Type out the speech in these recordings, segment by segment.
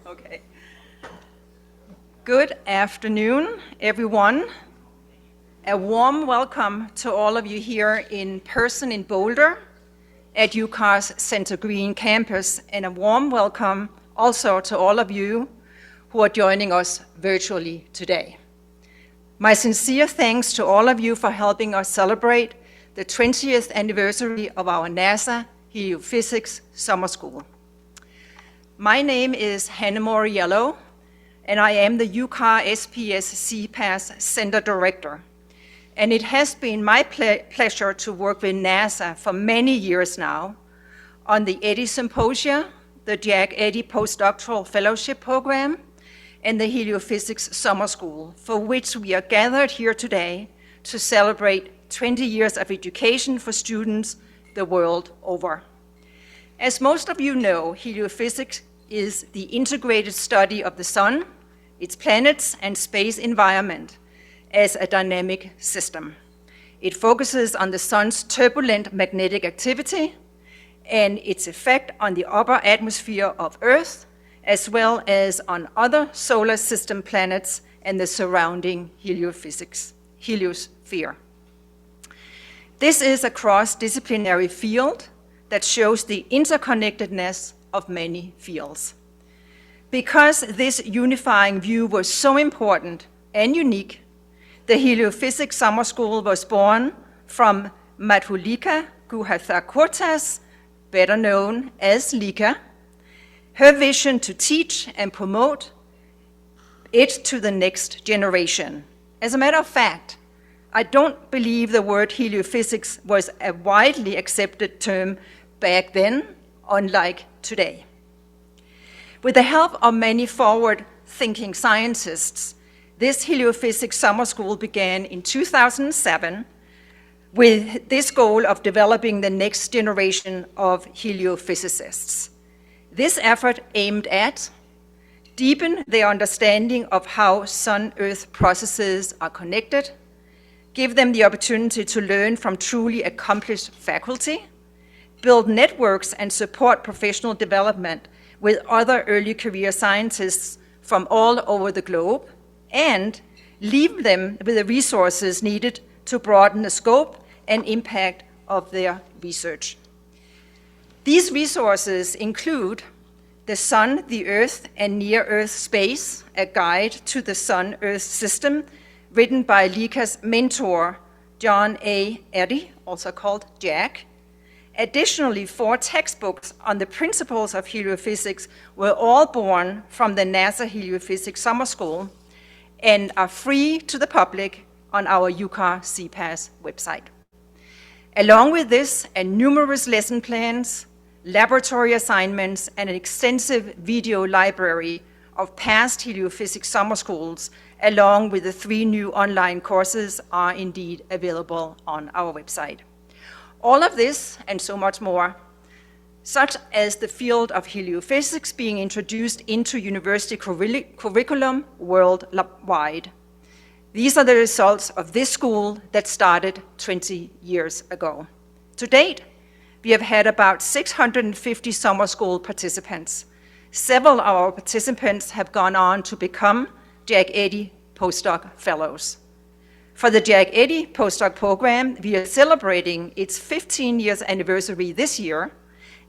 Okay. Good afternoon, everyone. A warm welcome to all of you here in person in Boulder at UCAR's Center Green campus, and a warm welcome also to all of you who are joining us virtually today. My sincere thanks to all of you for helping us celebrate the 20th anniversary of our NASA Heliophysics Summer School. My name is Hannah Moriello, and I am the UCAR.CPAESS Center Director. And it has been my pleasure to work with NASA for many years now on the Eddy Symposia, the Jack Eddy Postdoctoral Fellowship Program, and the Heliophysics Summer School, for which we are gathered here today to celebrate 20 years of education for students the world over. As most of you know, heliophysics is the integrated study of the sun, its planets, and space environment as a dynamic system. It focuses on the sun's turbulent magnetic activity and its effect on the upper atmosphere of Earth, as well as on other solar system planets and the surrounding heliosphere. This is a cross-disciplinary field that shows the interconnectedness of many fields. Because this unifying view was so important and unique, the Heliophysics Summer School was born from Madhulika Guhathakurta's, better known as Lika, her vision to teach and promote it to the next generation. As a matter of fact, I don't believe the word heliophysics was a widely accepted term back then, unlike today. With the help of many forward-thinking scientists, this Heliophysics Summer School began in 2007 with this goal of developing the next generation of heliophysicists. This effort aimed at deepen their understanding of how Sun-Earth processes are connected, give them the opportunity to learn from truly accomplished faculty, build networks and support professional development with other early career scientists from all over the globe, and leave them with the resources needed to broaden the scope and impact of their research. These resources include The Sun, the Earth, and Near-Earth Space, a guide to the Sun-Earth system, written by Lika's mentor, John A. Eddy, also called Jack. Additionally, 4 textbooks on the principles of heliophysics were all born from the NASA Heliophysics Summer School and are free to the public on our UCAR.CPAESS website. Along with this, and numerous lesson plans, laboratory assignments, and an extensive video library of past heliophysics summer schools, along with the 3 new online courses, are indeed available on our website. All of this and so much more, such as the field of heliophysics being introduced into university curriculum worldwide. These are the results of this school that started 20 years ago. To date, we have had about 650 summer school participants. Several of our participants have gone on to become Jack Eddy postdoc fellows. For the Jack Eddy postdoc program, we are celebrating its 15 years anniversary this year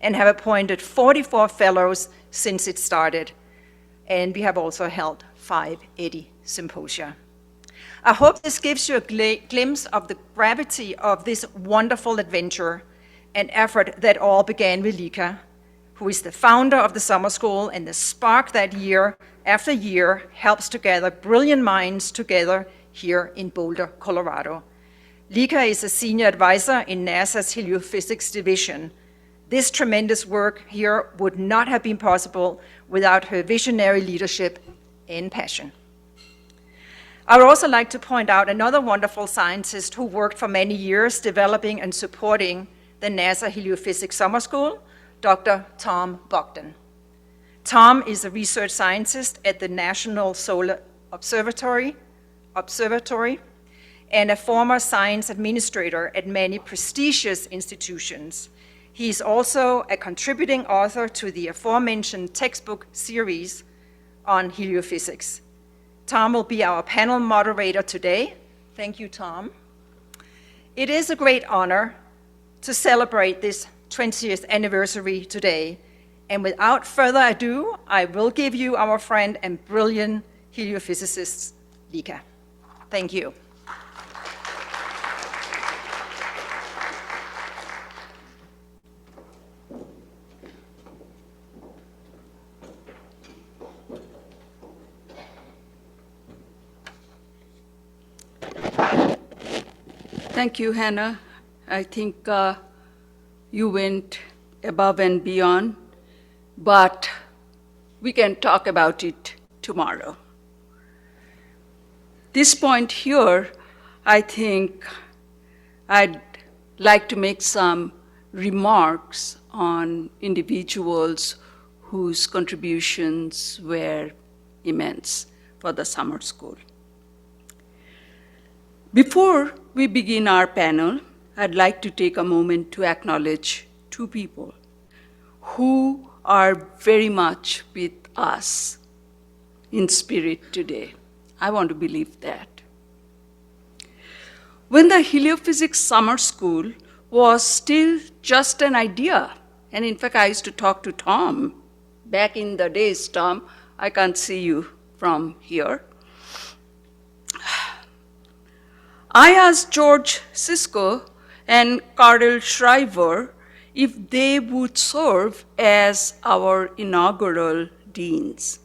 and have appointed 44 fellows since it started. And we have also held 5 Eddy Symposia. I hope this gives you a glimpse of the gravity of this wonderful adventure and effort that all began with Lika, who is the founder of the summer school, and the spark that year after year helps to gather brilliant minds together here in Boulder, Colorado. Lika is a senior advisor in NASA's Heliophysics division. This tremendous work here would not have been possible without her visionary leadership and passion. I would also like to point out another wonderful scientist who worked for many years developing and supporting the NASA Heliophysics Summer School, Dr. Tom Bogdan. Tom is a research scientist at the National Solar Observatory and a former science administrator at many prestigious institutions. He is also a contributing author to the aforementioned textbook series, on heliophysics. Tom will be our panel moderator today. Thank you, Tom. It is a great honor to celebrate this 20th anniversary today. And without further ado, I will give you our friend and brilliant heliophysicist, Lika. Thank you. Thank you, Hannah. I think you went above and beyond, but we can talk about it tomorrow. This point here, I think I'd like to make some remarks on individuals whose contributions were immense for the summer school. Before we begin our panel, I'd like to take a moment to acknowledge two people who are very much with us in spirit today. I want to believe that. When the Heliophysics Summer School was still just an idea, and in fact, I used to talk to Tom back in the days. Tom, I can't see you from here. I asked George Sisko and Karel Schreiber if they would serve as our inaugural deans.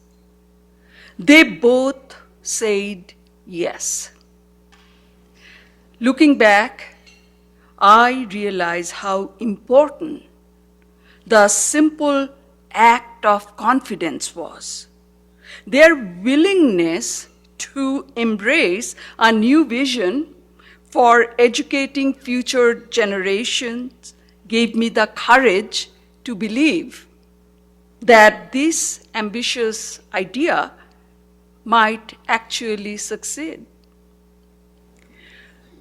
They both said yes. Looking back, I realize how important the simple act of confidence was. Their willingness to embrace a new vision for educating future generations gave me the courage to believe that this ambitious idea might actually succeed.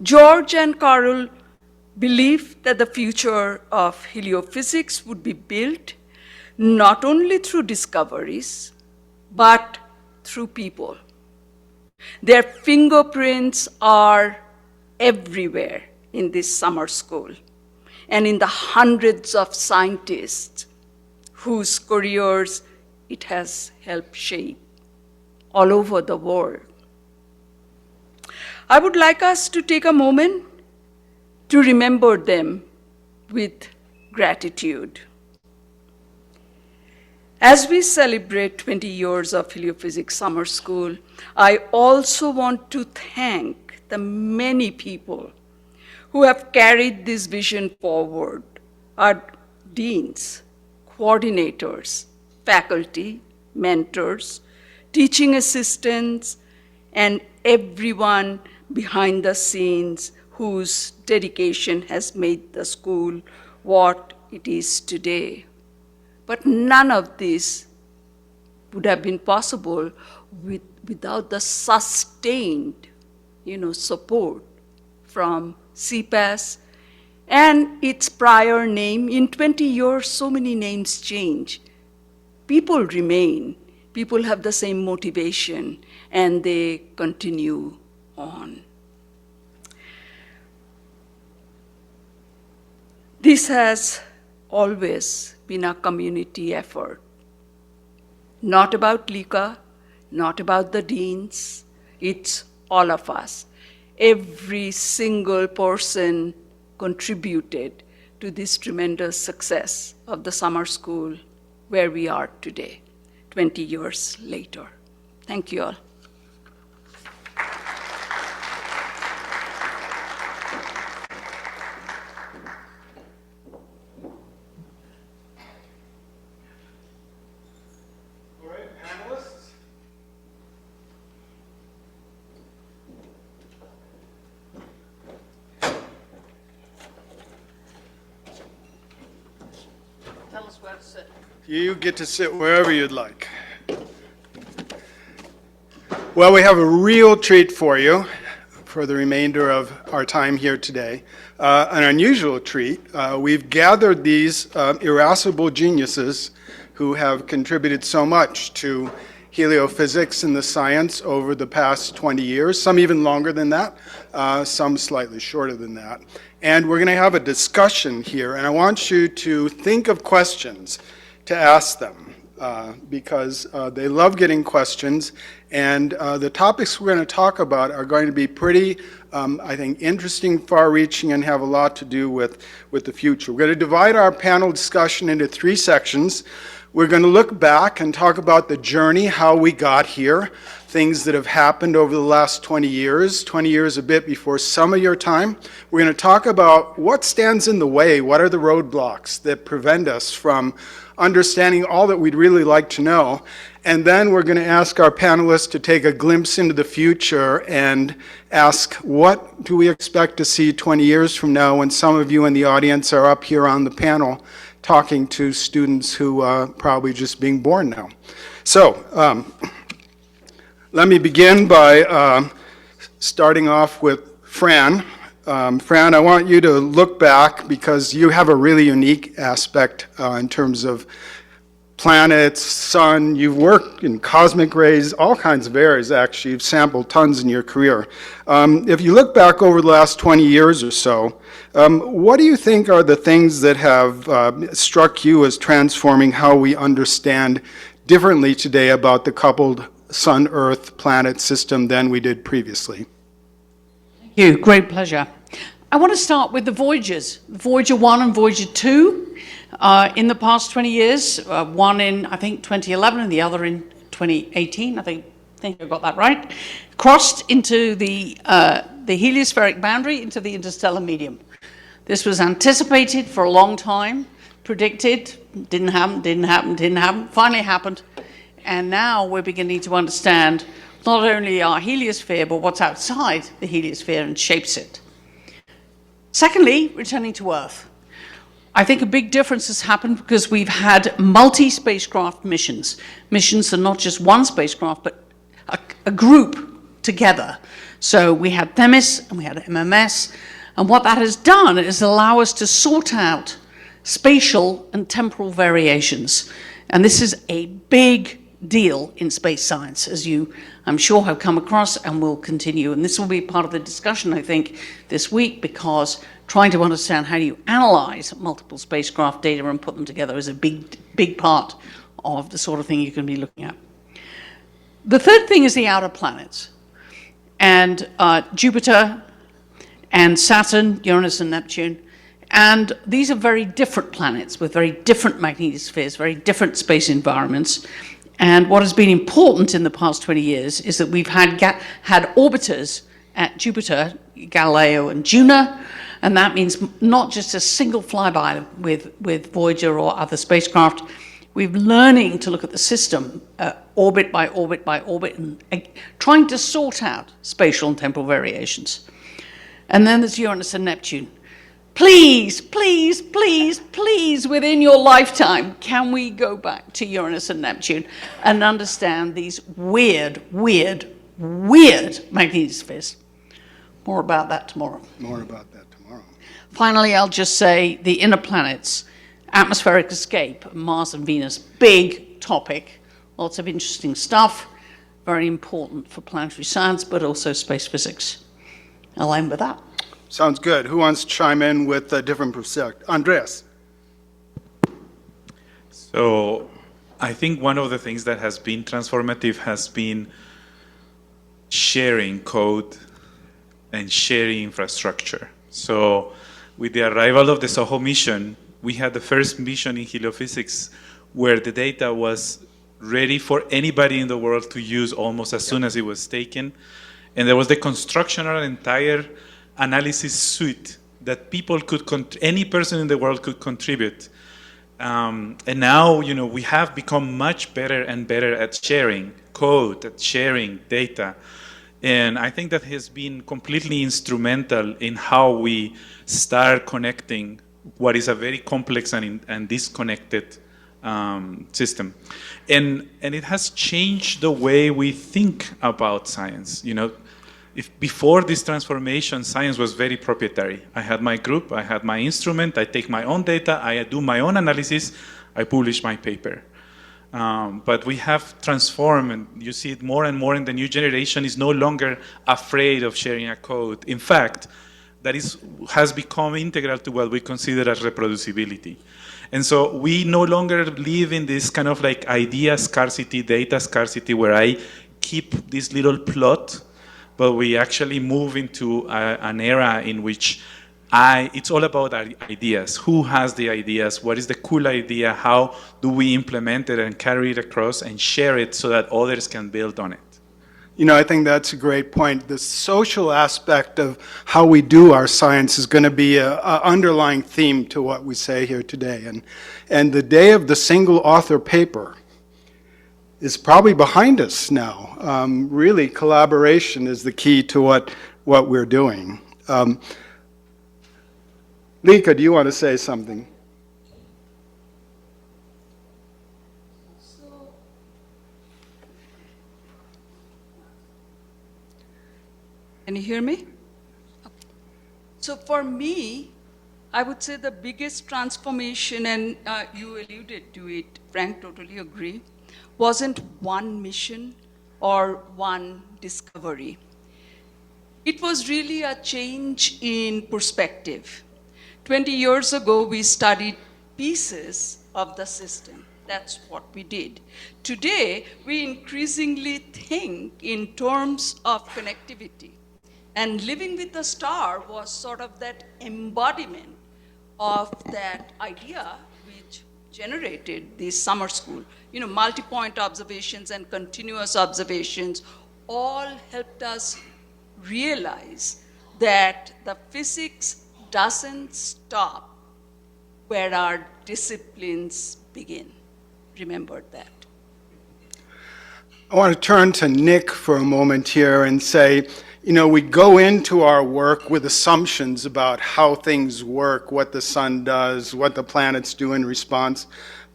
George and Carol believed that the future of heliophysics would be built not only through discoveries, but through people. Their fingerprints are everywhere in this summer school and in the hundreds of scientists whose careers it has helped shape all over the world. I would like us to take a moment to remember them with gratitude. As we celebrate 20 years of Heliophysics Summer School, I also want to thank the many people who have carried this vision forward: our deans, coordinators, faculty, mentors, teaching assistants, and everyone behind the scenes whose dedication has made the school what it is today. But none of this would have been possible without the sustained support from CPAESS and its prior name. In 20 years, so many names change. People remain. People have the same motivation, and they continue on. This has always been a community effort. Not about Lika, not about the deans. It's all of us. Every single person contributed to this tremendous success of the summer school where we are today, 20 years later. Thank you all. You get to sit wherever you'd like. Well, we have a real treat for you for the remainder of our time here today. An unusual treat. We've gathered these irascible geniuses who have contributed so much to heliophysics in the science over the past 20 years, some even longer than that, some slightly shorter than that. And we're going to have a discussion here, and I want you to think of questions to ask them because they love getting questions, and the topics we're going to talk about are going to be pretty, I think, interesting, far-reaching, and have a lot to do with the future. We're going to divide our panel discussion into 3 sections. We're going to look back and talk about the journey, how we got here, things that have happened over the last 20 years a bit before some of your time. We're going to talk about what stands in the way, what are the roadblocks that prevent us from understanding all that we'd really like to know. And then we're going to ask our panelists to take a glimpse into the future and ask, what do we expect to see 20 years from now when some of you in the audience are up here on the panel talking to students who are probably just being born now. So let me begin by starting off with Fran. Fran, I want you to look back because you have a really unique aspect in terms of planets, sun. You've worked in cosmic rays, all kinds of areas actually. You've sampled tons in your career. If you look back over the last 20 years or so, what do you think are the things that have struck you as transforming how we understand differently today about the coupled Sun-Earth planet system than we did previously? Thank you. Great pleasure. I want to start with the Voyagers, Voyager 1 and Voyager 2. In the past 20 years, one in, I think, 2011 and the other in 2018, I think I got that right, crossed into the heliospheric boundary into the interstellar medium. This was anticipated for a long time, predicted, didn't happen, finally happened, and now we're beginning to understand not only our heliosphere, but what's outside the heliosphere and shapes it. Secondly, returning to Earth. I think a big difference has happened because we've had multi-spacecraft missions. Missions are not just one spacecraft, but a group together. So we had Themis and we had MMS. And what that has done is allow us to sort out spatial and temporal variations. And this is a big deal in space science, as you, I'm sure, have come across and will continue. And this will be part of the discussion, I think, this week, because trying to understand how do you analyze multiple spacecraft data and put them together is a big part of the sort of thing you can be looking at. The third thing is the outer planets. And Jupiter and Saturn, Uranus and Neptune. And these are very different planets with very different magnetospheres, very different space environments. And what has been important in the past 20 years is that we've had orbiters at Jupiter, Galileo and Juno, and that means not just a single flyby with Voyager or other spacecraft. We're learning to look at the system orbit by orbit by orbit and trying to sort out spatial and temporal variations. And then there's Uranus and Neptune. Please, please, please, please, within your lifetime, can we go back to Uranus and Neptune and understand these weird magnetospheres? More about that tomorrow. More about that tomorrow. Finally, I'll just say the inner planets, atmospheric escape, Mars and Venus, big topic, lots of interesting stuff, very important for planetary science, but also space physics. I'll end with that. Sounds good. Who wants to chime in with a different perspective? Andreas. So I think one of the things that has been transformative has been sharing code and sharing infrastructure. So with the arrival of the SOHO mission, we had the first mission in heliophysics where the data was ready for anybody in the world to use almost as soon as it was taken. And there was the construction of an entire analysis suite that people could, any person in the world could contribute. And now, we have become much better and better at sharing code, at sharing data. And I think that has been completely instrumental in how we start connecting what is a very complex and disconnected system. And it has changed the way we think about science. If before this transformation, science was very proprietary. I had my group, I had my instrument, I take my own data, I do my own analysis, I publish my paper. But we have transformed, and you see it more and more, and the new generation is no longer afraid of sharing a code. In fact, has become integral to what we consider as reproducibility. And so we no longer live in this kind of like idea scarcity, data scarcity, where I keep this little plot, but we actually move into an era in which it's all about ideas. Who has the ideas? What is the cool idea? How do we implement it and carry it across and share it so that others can build on it? You know, I think that's a great point. The social aspect of how we do our science is going to be an underlying theme to what we say here today. And the day of the single author paper is probably behind us now. Really, collaboration is the key to what we're doing. Lika, do you want to say something? Can you hear me? Okay. So for me, I would say the biggest transformation, and you alluded to it, Frank, totally agree, wasn't one mission or one discovery. It was really a change in perspective. 20 years ago, we studied pieces of the system. That's what we did. Today, we increasingly think in terms of connectivity. And Living with the Star was sort of that embodiment of that idea which generated the summer school. You know, multi-point observations and continuous observations all helped us realize that the physics doesn't stop where our disciplines begin. Remember that. I want to turn to Nick for a moment here and say, you know, we go into our work with assumptions about how things work, what the sun does, what the planets do in response.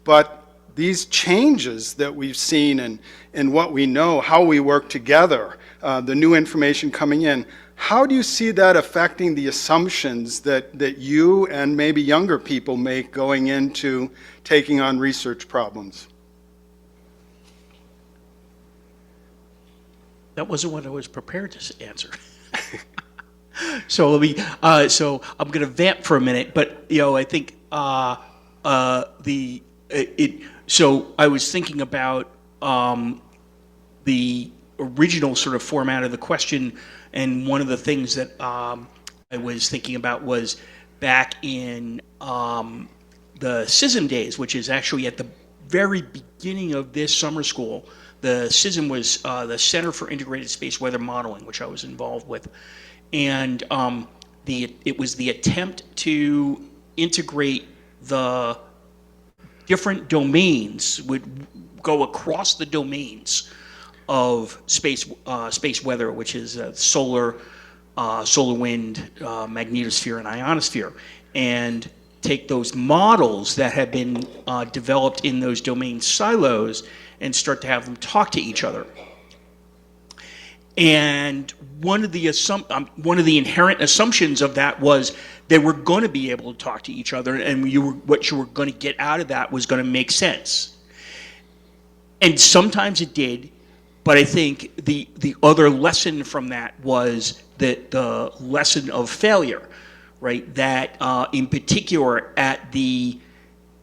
But these changes that we've seen and what we know, how we work together, the new information coming in, how do you see that affecting the assumptions that you and maybe younger people make going into taking on research problems? That wasn't what I was prepared to answer. So let me. So I'm going to vamp for a minute, but you know, I think So I was thinking about the original sort of format of the question, and one of the things that I was thinking about was back in the CISM days, which is actually at the very beginning of this summer school. The CISM was the Center for Integrated Space Weather Modeling, which I was involved with. And it was the attempt to integrate the different domains, would go across the domains of space weather, which is solar, wind, magnetosphere, and ionosphere, and take those models that have been developed in those domain silos and start to have them talk to each other. And one of the inherent assumptions of that was they were going to be able to talk to each other, and what you were going to get out of that was going to make sense. And sometimes it did, but I think the other lesson from that was that the lesson of failure, right? That in particular at the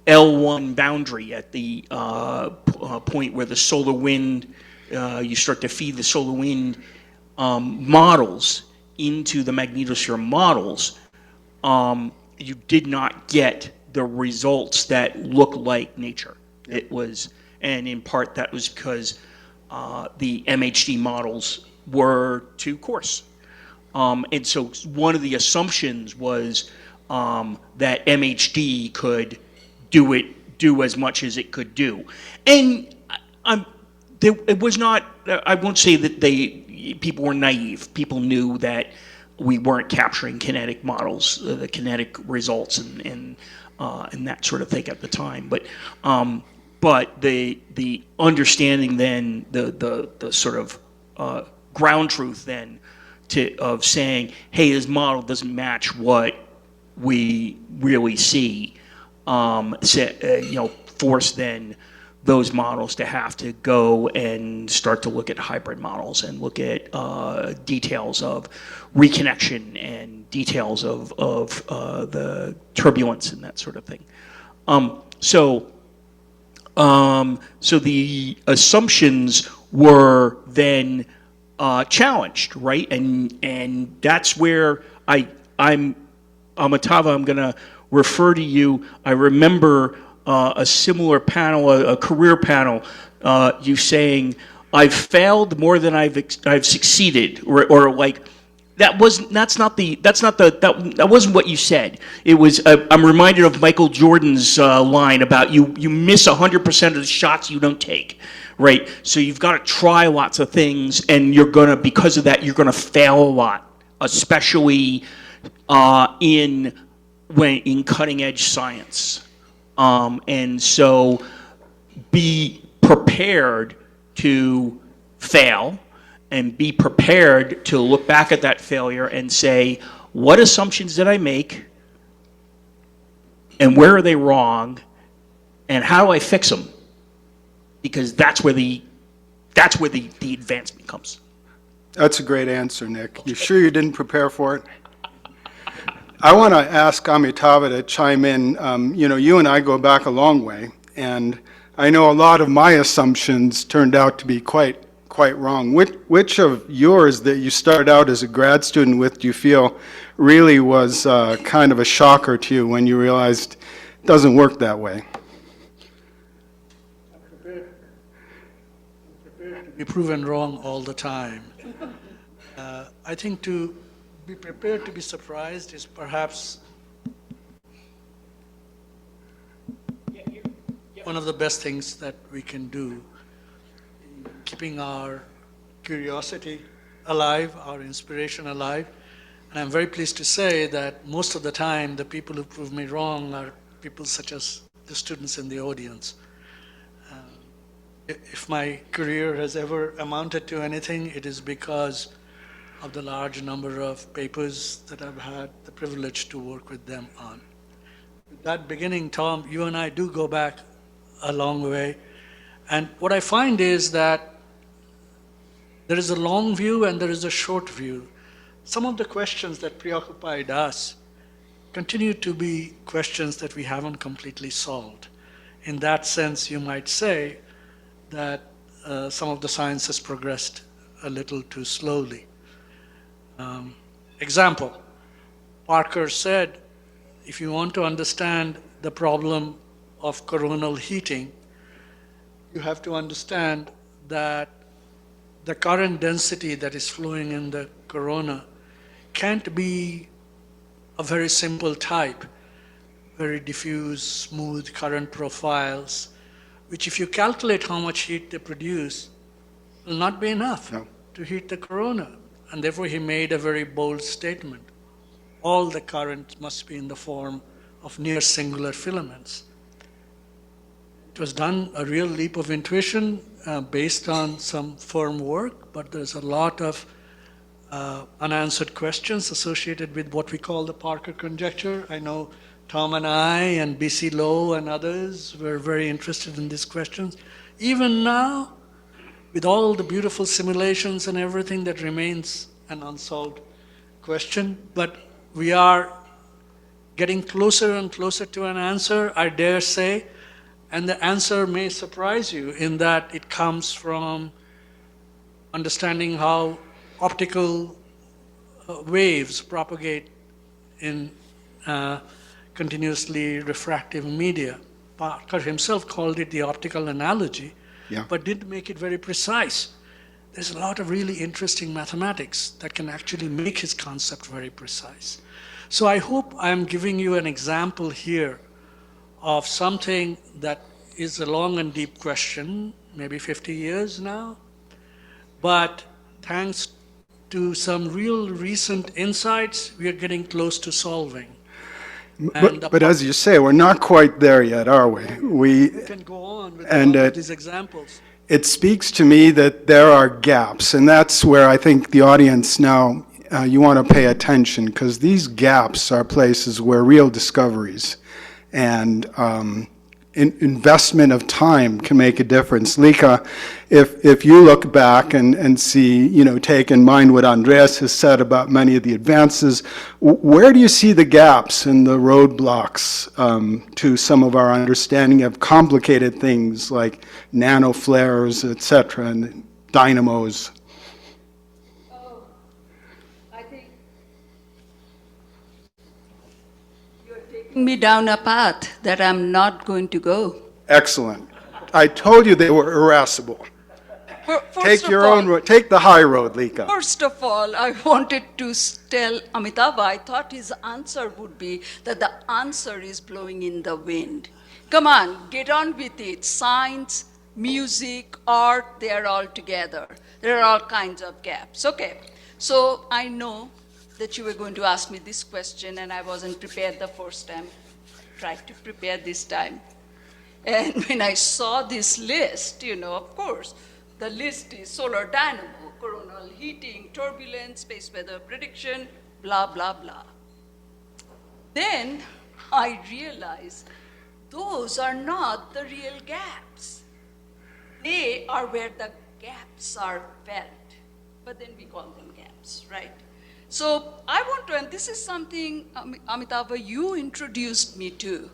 L1 boundary, at the point where the solar wind, you start to feed the solar wind models into the magnetosphere models, you did not get the results that look like nature. It was, and in part that was because the MHD models were too coarse. And so one of the assumptions was that MHD could do as much as it could do. And it was not, I won't say that people were naive. People knew that we weren't capturing kinetic models, the kinetic results and that sort of thing at the time. But the understanding then, the sort of ground truth then of saying, hey, this model doesn't match what we really see, forced then those models to have to go and start to look at hybrid models and look at details of reconnection and details of the turbulence and that sort of thing. So the assumptions were then challenged, right? And that's where Amitava, I'm going to refer to you. I remember a similar panel, a career panel, you saying, "I've failed more than I've succeeded," or like that wasn't what you said. It was. I'm reminded of Michael Jordan's line about you miss 100% of the shots you don't take, right? So you've got to try lots of things, and because of that, you're gonna fail a lot, especially in cutting edge science. And so be prepared to fail and be prepared to look back at that failure and say, what assumptions did I make and where are they wrong and how do I fix them? Because that's where the advancement comes. That's a great answer, Nick. You sure you didn't prepare for it? I want to ask Amitava to chime in. You and I go back a long way, and I know a lot of my assumptions turned out to be quite wrong. Which of yours that you started out as a grad student with do you feel really was kind of a shocker to you when you realized it doesn't work that way? I'm prepared to be proven wrong all the time. I think to be prepared to be surprised is perhaps one of the best things that we can do, keeping our curiosity alive, our inspiration alive. And I'm very pleased to say that most of the time the people who prove me wrong are people such as the students in the audience. If my career has ever amounted to anything, it is because of the large number of papers that I've had the privilege to work with them on. With that beginning, Tom, you and I do go back a long way. And what I find is that there is a long view and there is a short view. Some of the questions that preoccupied us continue to be questions that we haven't completely solved. In that sense, you might say that some of the science has progressed a little too slowly. Example, Parker said, if you want to understand the problem of coronal heating, you have to understand that the current density that is flowing in the corona can't be a very simple type, very diffuse, smooth current profiles, which if you calculate how much heat they produce, will not be enough to heat the corona. And therefore he made a very bold statement. All the current must be in the form of near singular filaments. It was done a real leap of intuition based on some firm work, but there's a lot of unanswered questions associated with what we call the Parker conjecture. I know Tom and I and B.C. Lowe and others were very interested in these questions. Even now, with all the beautiful simulations and everything, that remains an unsolved question, but we are getting closer and closer to an answer, I dare say, and the answer may surprise you in that it comes from understanding how optical waves propagate in continuously refractive media. Parker himself called it the optical analogy, but didn't make it very precise. There's a lot of really interesting mathematics that can actually make his concept very precise. So I hope I'm giving you an example here of something that is a long and deep question, maybe 50 years now, but thanks to some real recent insights, we are getting close to solving. But as you say, we're not quite there yet, are we? We can go on with all of these examples. It speaks to me that there are gaps, and that's where I think the audience now, you want to pay attention, because these gaps are places where real discoveries and investment of time can make a difference. Lika, if you look back and see, take in mind what Andreas has said about many of the advances, where do you see the gaps and the roadblocks to some of our understanding of complicated things like nanoflares, et cetera, and dynamos? I think you're taking me down a path that I'm not going to go. Excellent. I told you they were irascible. Take your own road. Take the high road, Lika. First of all, I wanted to tell Amitabh, I thought his answer would be that the answer is blowing in the wind. Come on, get on with it. Science, music, art, they are all together. There are all kinds of gaps. Okay, so I know that you were going to ask me this question and I wasn't prepared the first time. Tried to prepare this time. And when I saw this list, of course, the list is solar dynamo, coronal heating, turbulence, space weather prediction, blah, blah, blah. Then I realized those are not the real gaps. They are where the gaps are felt, but then we call them gaps, right? So I want to, and this is something, Amitabh, you introduced me to,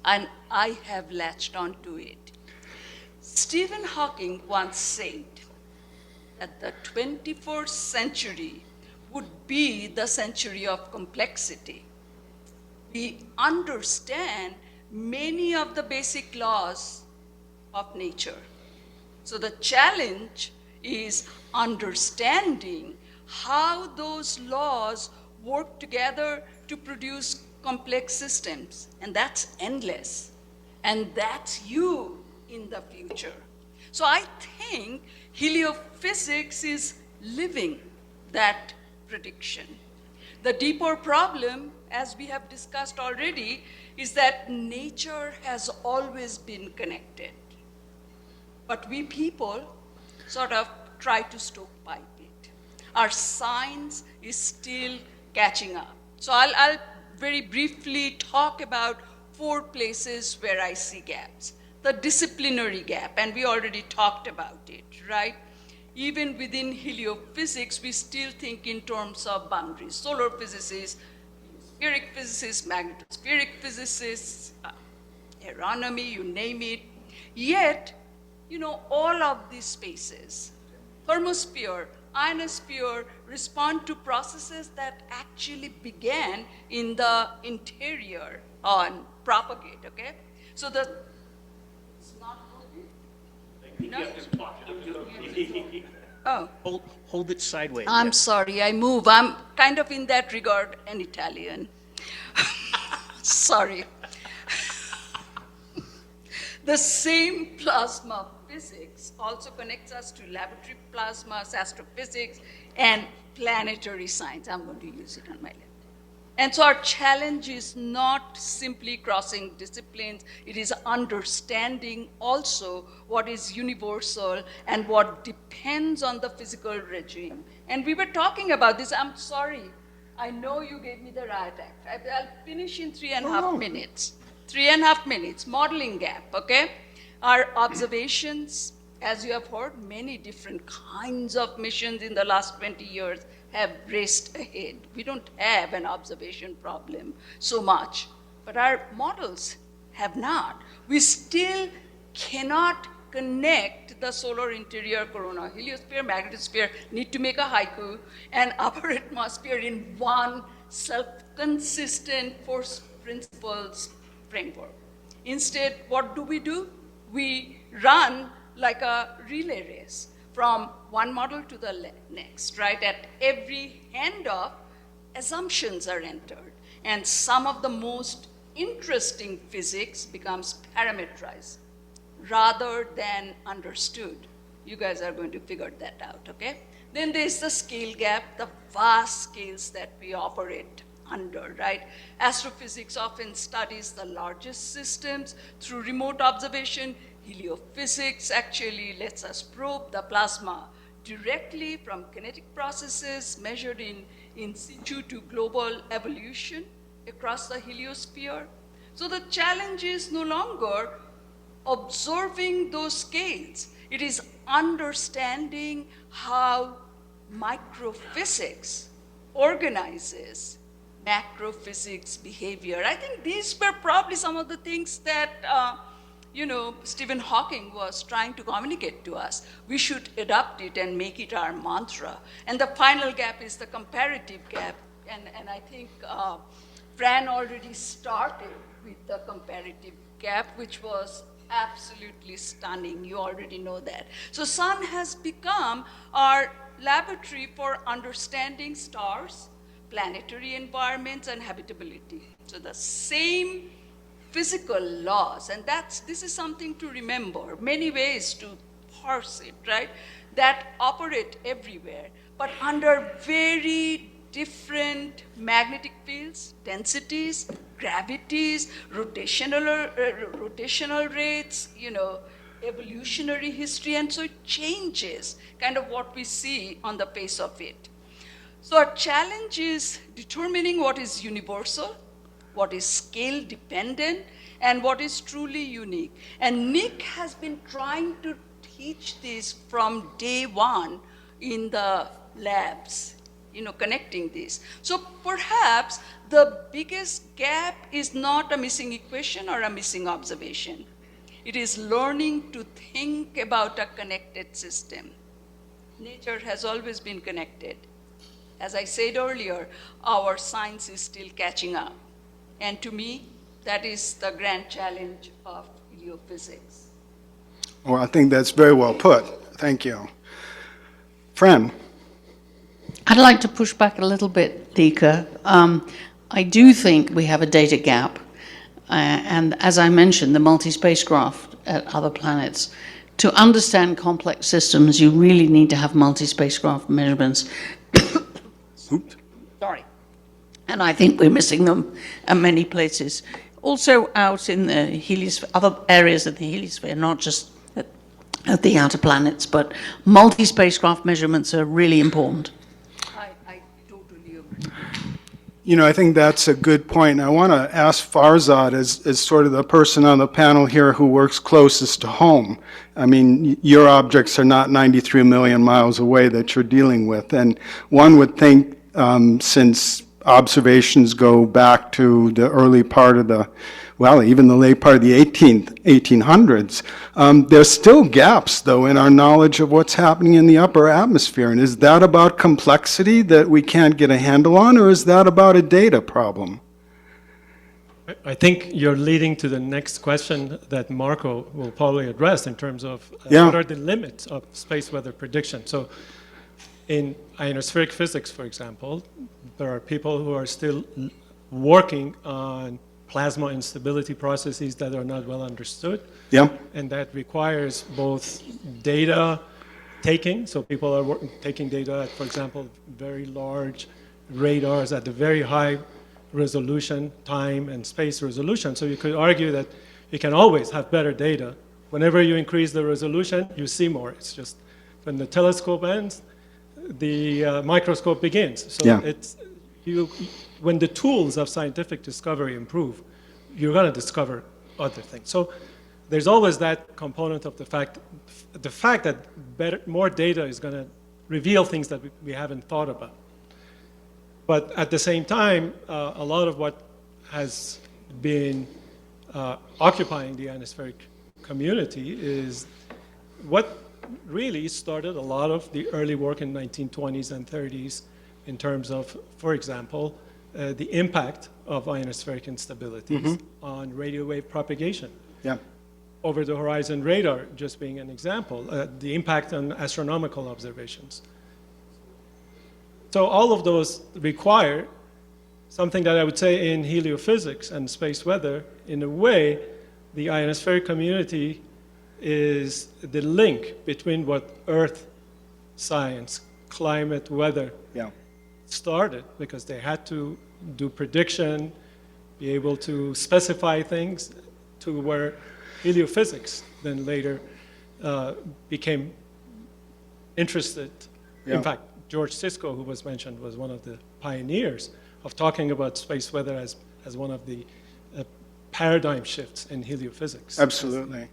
and I have latched onto it. Stephen Hawking once said that the 21st century would be the century of complexity. We understand many of the basic laws of nature. So the challenge is understanding how those laws work together to produce complex systems. And that's endless. And that's you in the future. So I think heliophysics is living that prediction. The deeper problem, as we have discussed already, is that nature has always been connected. But we people sort of try to stovepipe it. Our science is still catching up. So I'll very briefly talk about 4 places where I see gaps. The disciplinary gap, and we already talked about it, right? Even within heliophysics, we still think in terms of boundaries. Solar physicists, spheric physicists, magnetospheric physicists, aeronomy, you name it. Yet, all of these spaces, thermosphere, ionosphere, respond to processes that actually began in the interior and propagate, okay? So it's not working? No? Oh. Hold it sideways. I'm sorry, I move. I'm kind of in that regard an Italian. Sorry. The same plasma physics also connects us to laboratory plasmas, astrophysics, and planetary science. I'm going to use it on my left. And so our challenge is not simply crossing disciplines, it is understanding also what is universal and what depends on the physical regime. And we were talking about this. I'm sorry, I know you gave me the riot act. I'll finish in 3.5 minutes. 3.5 minutes, modeling gap, okay? Our observations, as you have heard, many different kinds of missions in the last 20 years have raced ahead. We don't have an observation problem so much, but our models have not. We still cannot connect the solar interior corona, heliosphere, magnetosphere, need to make a haiku, and our atmosphere in one self-consistent force principles framework. Instead, what do? We run like a relay race from one model to the next, right? At every handoff, assumptions are entered, and some of the most interesting physics becomes parameterized rather than understood. You guys are going to figure that out, okay? Then there's the scale gap, the vast scales that we operate under, right? Astrophysics often studies the largest systems through remote observation. Heliophysics actually lets us probe the plasma directly from kinetic processes measured in situ to global evolution across the heliosphere. So the challenge is no longer observing those scales. It is understanding how microphysics organizes macrophysics behavior. I think these were probably some of the things that Stephen Hawking was trying to communicate to us. We should adopt it and make it our mantra. And the final gap is the comparative gap. And I think Fran already started with the comparative gap, which was absolutely stunning. You already know that. So sun has become our laboratory for understanding stars, planetary environments, and habitability. So the same physical laws, and this is something to remember, many ways to parse it, right, that operate everywhere, but under very different magnetic fields, densities, gravities, rotational rates, evolutionary history, and so it changes kind of what we see on the face of it. So our challenge is determining what is universal, what is scale dependent, and what is truly unique. And Nick has been trying to teach this from day one in the labs, connecting this. So perhaps the biggest gap is not a missing equation or a missing observation. It is learning to think about a connected system. Nature has always been connected. As I said earlier, our science is still catching up. And to me, that is the grand challenge of heliophysics. Well, I think that's very well put. Thank you. Fran? I'd like to push back a little bit, Dika. I do think we have a data gap. And as I mentioned, the multi-spacecraft at other planets. To understand complex systems, you really need to have multi-spacecraft measurements. Oops. Sorry. And I think we're missing them at many places. Also out in the heliosphere, other areas of the heliosphere, not just at the outer planets, but multi-spacecraft measurements are really important. I totally agree. I think that's a good point. I want to ask Farzad, as sort of the person on the panel here who works closest to home. I mean, your objects are not 93 million miles away that you're dealing with. And one would think, since observations go back to the early part of even the late part of the 1800s, there's still gaps, though, in our knowledge of what's happening in the upper atmosphere. And is that about complexity that we can't get a handle on, or is that about a data problem? I think you're leading to the next question that Marco will probably address in terms of what are the limits of space weather prediction. So in ionospheric physics, for example, there are people who are still working on plasma instability processes that are not well understood. Yeah. And that requires both data taking, so people are taking data at, for example, very large radars at the very high resolution, time and space resolution. So you could argue that you can always have better data. Whenever you increase the resolution, you see more. It's just when the telescope ends, the microscope begins. So when the tools of scientific discovery improve, you're going to discover other things. So there's always that component of the fact that more data is going to reveal things that we haven't thought about. But at the same time, a lot of what has been occupying the ionospheric community is what really started a lot of the early work in 1920s and 30s in terms of, for example, the impact of ionospheric instabilities on radio wave propagation. Yeah. Over the horizon radar, just being an example, the impact on astronomical observations. So all of those require something that I would say in heliophysics and space weather, in a way, the ionospheric community is the link between what Earth science, climate, weather started, because they had to do prediction, be able to specify things, to where heliophysics then later became interested. Yeah. In fact, George Sisco, who was mentioned, was one of the pioneers of talking about space weather as one of the paradigm shifts in heliophysics. Absolutely.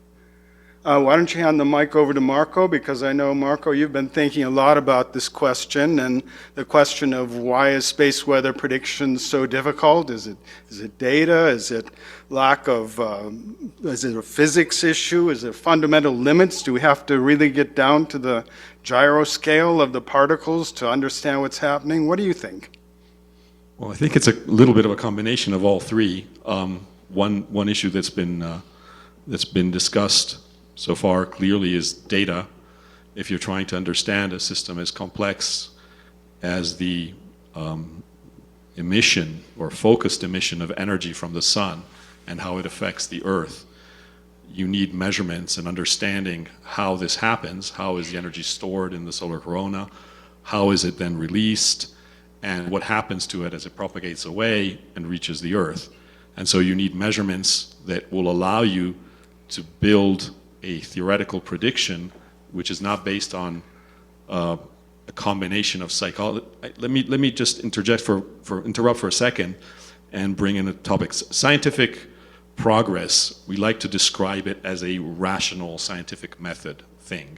Why don't you hand the mic over to Marco, because I know, Marco, you've been thinking a lot about this question and the question of why is space weather prediction so difficult? Is it data? Is it lack of, is it a physics issue? Is it fundamental limits? Do we have to really get down to the gyro scale of the particles to understand what's happening? What do you think? Well, I think it's a little bit of a combination of all three. One issue that's been discussed so far clearly is data. If you're trying to understand a system as complex as the emission or focused emission of energy from the sun and how it affects the Earth, you need measurements and understanding how this happens. How is the energy stored in the solar corona? How is it then released? And what happens to it as it propagates away and reaches the Earth? And so you need measurements that will allow you to build a theoretical prediction which is not based on a combination of psychology. Let me just interrupt for a second and bring in a topic. Scientific progress, we like to describe it as a rational scientific method thing,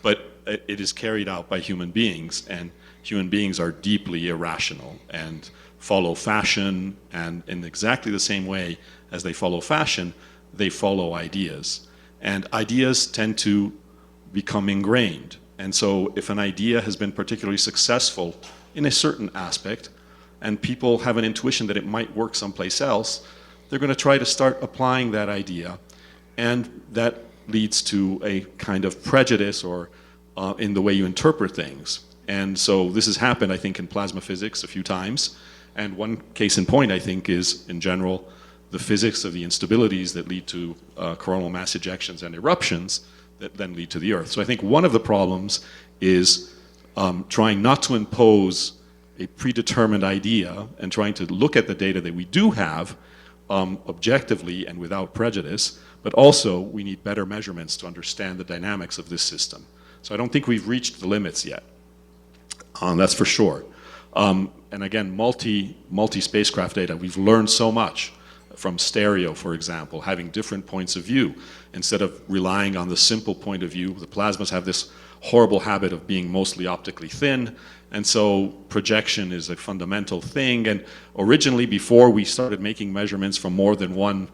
but it is carried out by human beings, and human beings are deeply irrational and follow fashion, and in exactly the same way as they follow fashion, they follow ideas. And ideas tend to become ingrained. And so if an idea has been particularly successful in a certain aspect, and people have an intuition that it might work someplace else, they're going to try to start applying that idea. And that leads to a kind of prejudice or in the way you interpret things. And so this has happened, I think, in plasma physics a few times. And one case in point, I think, is, in general, the physics of the instabilities that lead to coronal mass ejections and eruptions that then lead to the Earth. So I think one of the problems is trying not to impose a predetermined idea and trying to look at the data that we do have objectively and without prejudice, but also we need better measurements to understand the dynamics of this system. So I don't think we've reached the limits yet. That's for sure. And again, multi-spacecraft data, we've learned so much from stereo, for example, having different points of view. Instead of relying on the simple point of view, the plasmas have this horrible habit of being mostly optically thin, and so projection is a fundamental thing. And originally, before we started making measurements from more than one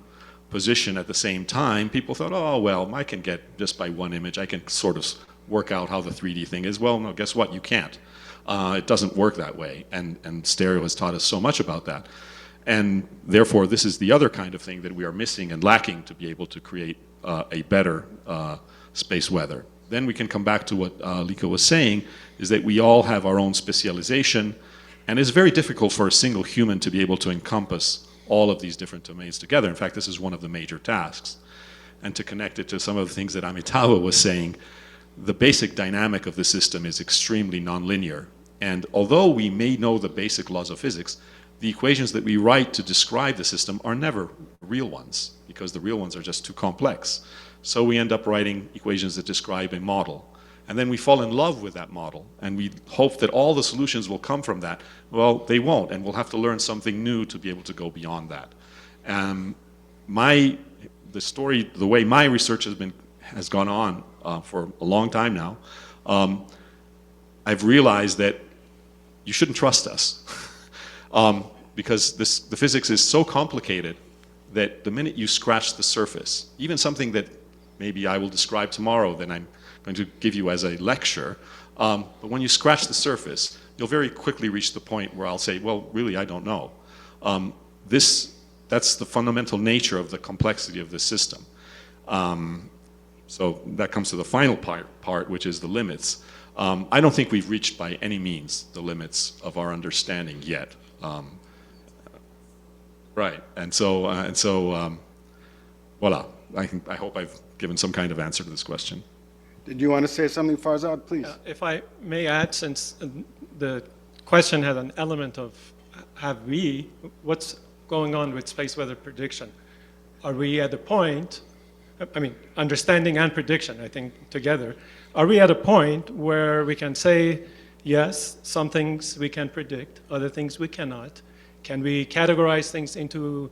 position at the same time, people thought, oh, well, I can get just by one image, I can sort of work out how the 3D thing is. Well, no, guess what? You can't. It doesn't work that way, and stereo has taught us so much about that. And therefore, this is the other kind of thing that we are missing and lacking to be able to create a better space weather. Then we can come back to what Lika was saying, is that we all have our own specialization, and it's very difficult for a single human to be able to encompass all of these different domains together. In fact, this is one of the major tasks. And to connect it to some of the things that Amitawa was saying, the basic dynamic of the system is extremely nonlinear. And although we may know the basic laws of physics, the equations that we write to describe the system are never real ones, because the real ones are just too complex. So we end up writing equations that describe a model. And then we fall in love with that model, and we hope that all the solutions will come from that. Well, they won't, and we'll have to learn something new to be able to go beyond that. The way my research has gone on for a long time now, I've realized that you shouldn't trust us. Because the physics is so complicated that the minute you scratch the surface, even something that maybe I will describe tomorrow that I'm going to give you as a lecture, but when you scratch the surface, you'll very quickly reach the point where I'll say, well, really, I don't know. That's the fundamental nature of the complexity of the system. So that comes to the final part, which is the limits. I don't think we've reached by any means the limits of our understanding yet. Right, and so voila. I hope I've given some kind of answer to this question. Did you want to say something, Farzad, please? If I may add, since the question had an element of what's going on with space weather prediction? Are we at a point, understanding and prediction, I think, together, are we at a point where we can say, yes, some things we can predict, other things we cannot? Can we categorize things into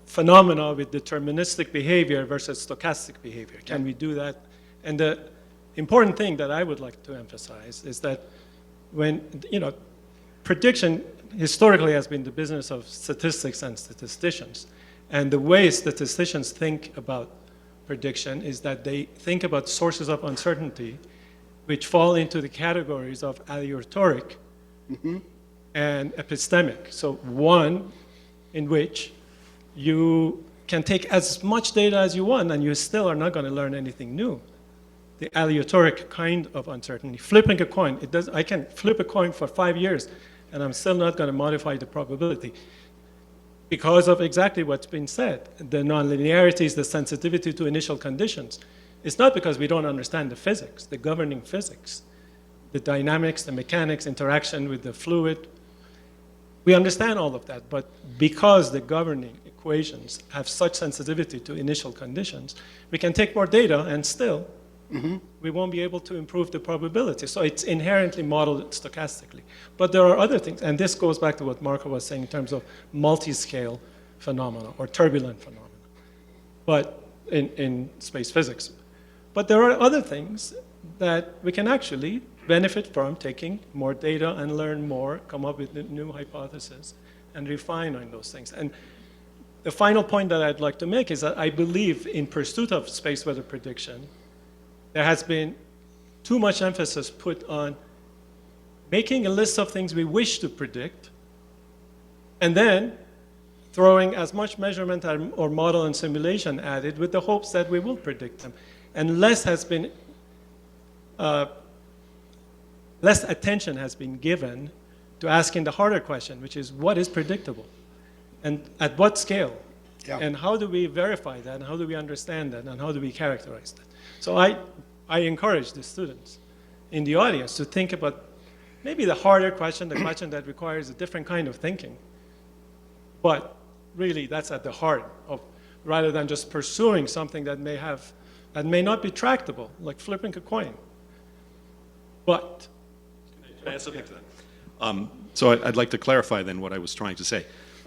phenomena with deterministic behavior versus stochastic behavior. Can we do that? And the important thing that I would like to emphasize is that when, prediction historically has been the business of statistics and statisticians. And the way statisticians think about prediction is that they think about sources of uncertainty which fall into the categories of aleatoric and epistemic. So one in which you can take as much data as you want and you still are not going to learn anything new. The aleatoric kind of uncertainty. Flipping a coin, I can flip a coin for 5 years and I'm still not going to modify the probability because of exactly what's been said. The nonlinearities, the sensitivity to initial conditions. It's not because we don't understand the physics, the governing physics, the dynamics, the mechanics, interaction with the fluid. We understand all of that, but because the governing equations have such sensitivity to initial conditions, we can take more data and still we won't be able to improve the probability. So it's inherently modeled stochastically. But there are other things, and this goes back to what Marco was saying in terms of multi-scale phenomena or turbulent phenomena, but in space physics. But there are other things that we can actually benefit from taking more data and learn more, come up with new hypotheses, and refine on those things. And the final point that I'd like to make is that I believe in pursuit of space weather prediction, there has been too much emphasis put on making a list of things we wish to predict, and then throwing as much measurement or model and simulation at it with the hopes that we will predict them. And less attention has been given to asking the harder question, which is what is predictable? And at what scale? Yeah. And how do we verify that? And how do we understand that? And how do we characterize that? So I encourage the students in the audience to think about maybe the harder question, the question that requires a different kind of thinking. But really, that's at the heart of, rather than just pursuing something that may not be tractable, like flipping a coin. But can I add something to that? So I'd like to clarify then what I was trying to say.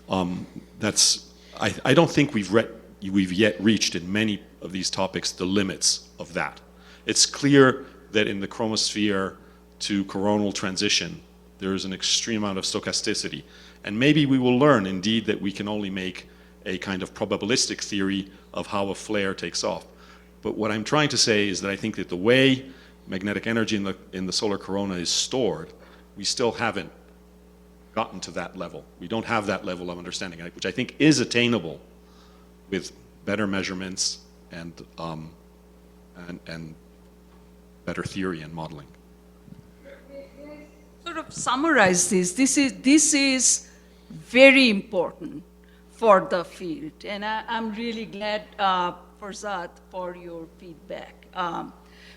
I don't think we've yet reached in many of these topics the limits of that. It's clear that in the chromosphere to coronal transition, there is an extreme amount of stochasticity. And maybe we will learn indeed that we can only make a kind of probabilistic theory of how a flare takes off. But what I'm trying to say is that I think that the way magnetic energy in the solar corona is stored, we still haven't gotten to that level. We don't have that level of understanding, which I think is attainable with better measurements and better theory and modeling. Sort of summarize this. This is very important for the field, and I'm really glad, Farzad, for your feedback.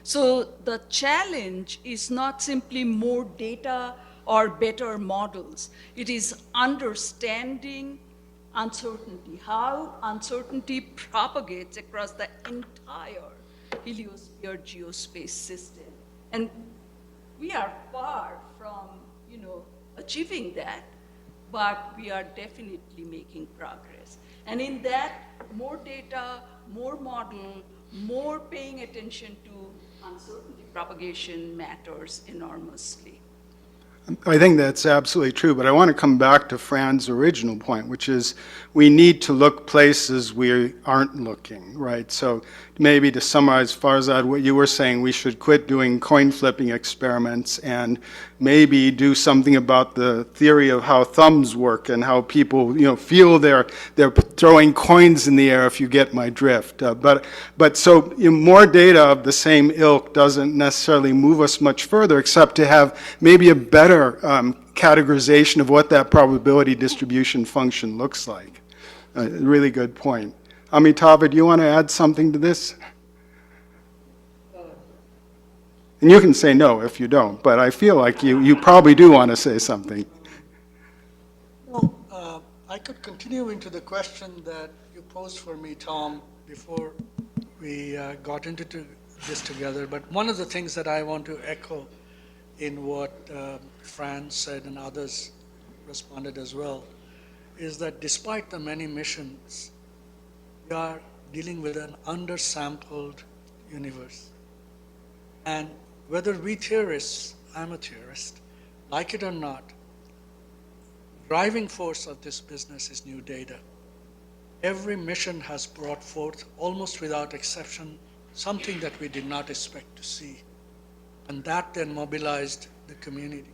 So the challenge is not simply more data or better models. It is understanding uncertainty, how uncertainty propagates across the entire heliosphere geospace system. And we are far from, achieving that, but we are definitely making progress. And in that, more data, more model, more paying attention to uncertainty propagation matters enormously. I think that's absolutely true, but I want to come back to Fran's original point, which is we need to look places we aren't looking, right? So maybe to summarize, Farzad, what you were saying, we should quit doing coin flipping experiments and maybe do something about the theory of how thumbs work and how people, feel they're throwing coins in the air, if you get my drift. But so more data of the same ilk doesn't necessarily move us much further, except to have maybe a better categorization of what that probability distribution function looks like. Really good point. Amitabha, do you want to add something to this? And you can say no if you don't, but I feel like you probably do want to say something. Well, I could continue into the question that you posed for me, Tom, before we got into this together. But one of the things that I want to echo in what Fran said and others responded as well, is that despite the many missions we are dealing with an undersampled universe. And whether we theorists, I'm a theorist, like it or not, driving force of this business is new data. Every mission has brought forth, almost without exception, something that we did not expect to see. And that then mobilized the community.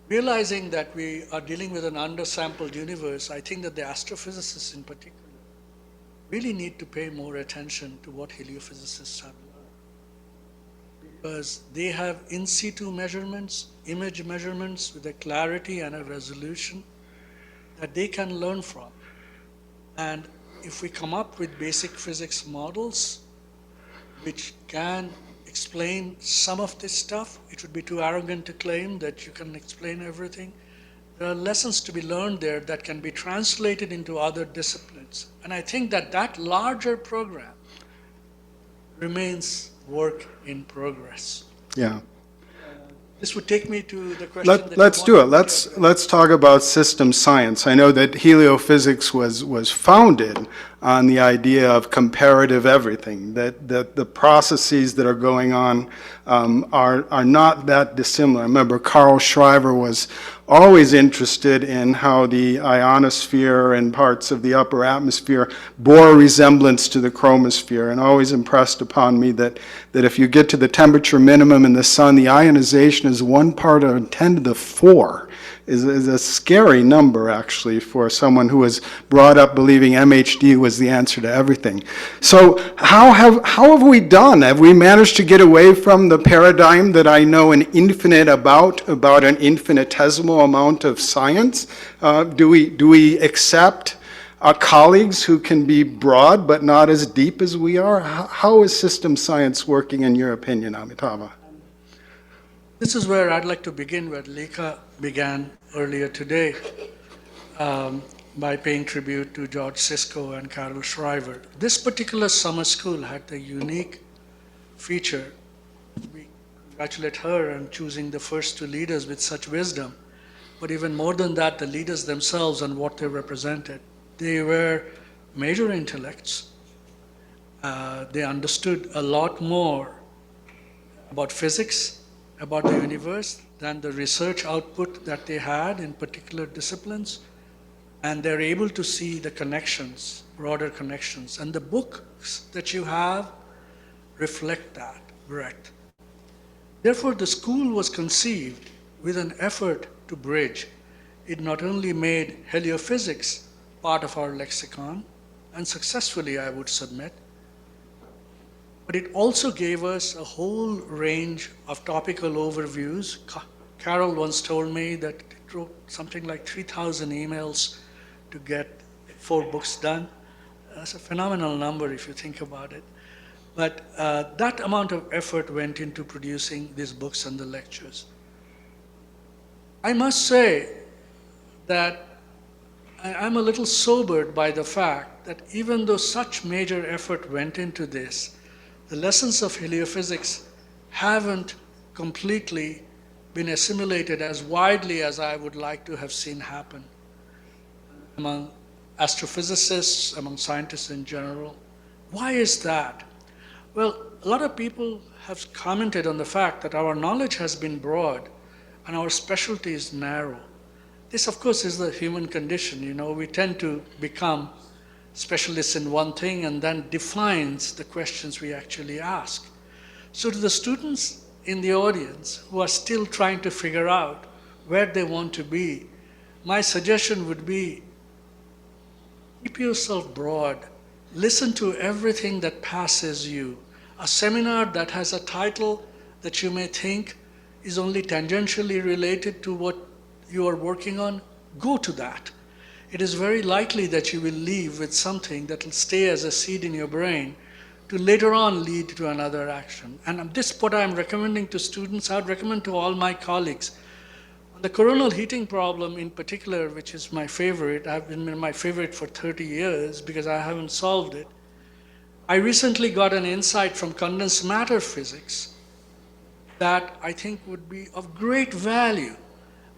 Realizing that we are dealing with an undersampled universe, I think that the astrophysicists in particular really need to pay more attention to what heliophysicists have learned. Because they have in situ measurements, image measurements with a clarity and a resolution that they can learn from. And if we come up with basic physics models which can explain some of this stuff, it would be too arrogant to claim that you can explain everything. There are lessons to be learned there that can be translated into other disciplines. And I think that that larger program remains work in progress. Yeah. This would take me to the question that Let's do it. Let's talk about system science. I know that heliophysics was founded on the idea of comparative everything, that the processes that are going on are not that dissimilar. I remember Carl Schreiber was always interested in how the ionosphere and parts of the upper atmosphere bore a resemblance to the chromosphere, and always impressed upon me that if you get to the temperature minimum in the sun, the ionization is 1 part of 10 to the 4. Is a scary number, actually, for someone who was brought up believing MHD was the answer to everything. So how have we done? Have we managed to get away from the paradigm that I know an infinite about an infinitesimal amount of science? Do we accept colleagues who can be broad but not as deep as we are? How is system science working in your opinion, Amitabha? This is where I'd like to begin where Lekha began earlier today, by paying tribute to George Sisko and Carol Schreiber. This particular summer school had the unique feature. We congratulate her on choosing the first 2 leaders with such wisdom. But even more than that, the leaders themselves and what they represented. They were major intellects. They understood a lot more about physics, about the universe, than the research output that they had in particular disciplines. And they're able to see the connections, broader connections. And the books that you have reflect that breadth. Therefore, the school was conceived with an effort to bridge. It not only made heliophysics part of our lexicon, and successfully, I would submit, but it also gave us a whole range of topical overviews. Carol once told me that it wrote something like 3,000 emails to get 4 books done. That's a phenomenal number if you think about it. But that amount of effort went into producing these books and the lectures. I must say that I'm a little sobered by the fact that even though such major effort went into this, the lessons of heliophysics haven't completely been assimilated as widely as I would like to have seen happen among astrophysicists, among scientists in general. Why is that? Well, a lot of people have commented on the fact that our knowledge has been broad and our specialty is narrow. This, of course, is the human condition. You know, we tend to become specialists in one thing and then defines the questions we actually ask. So to the students in the audience who are still trying to figure out where they want to be, my suggestion would be keep yourself broad. Listen to everything that passes you. A seminar that has a title that you may think is only tangentially related to what you are working on, go to that. It is very likely that you will leave with something that will stay as a seed in your brain to later on lead to another action. And this is what I'm recommending to students. I would recommend to all my colleagues. The coronal heating problem in particular, which is my favorite, I've been my favorite for 30 years because I haven't solved it. I recently got an insight from condensed matter physics that I think would be of great value.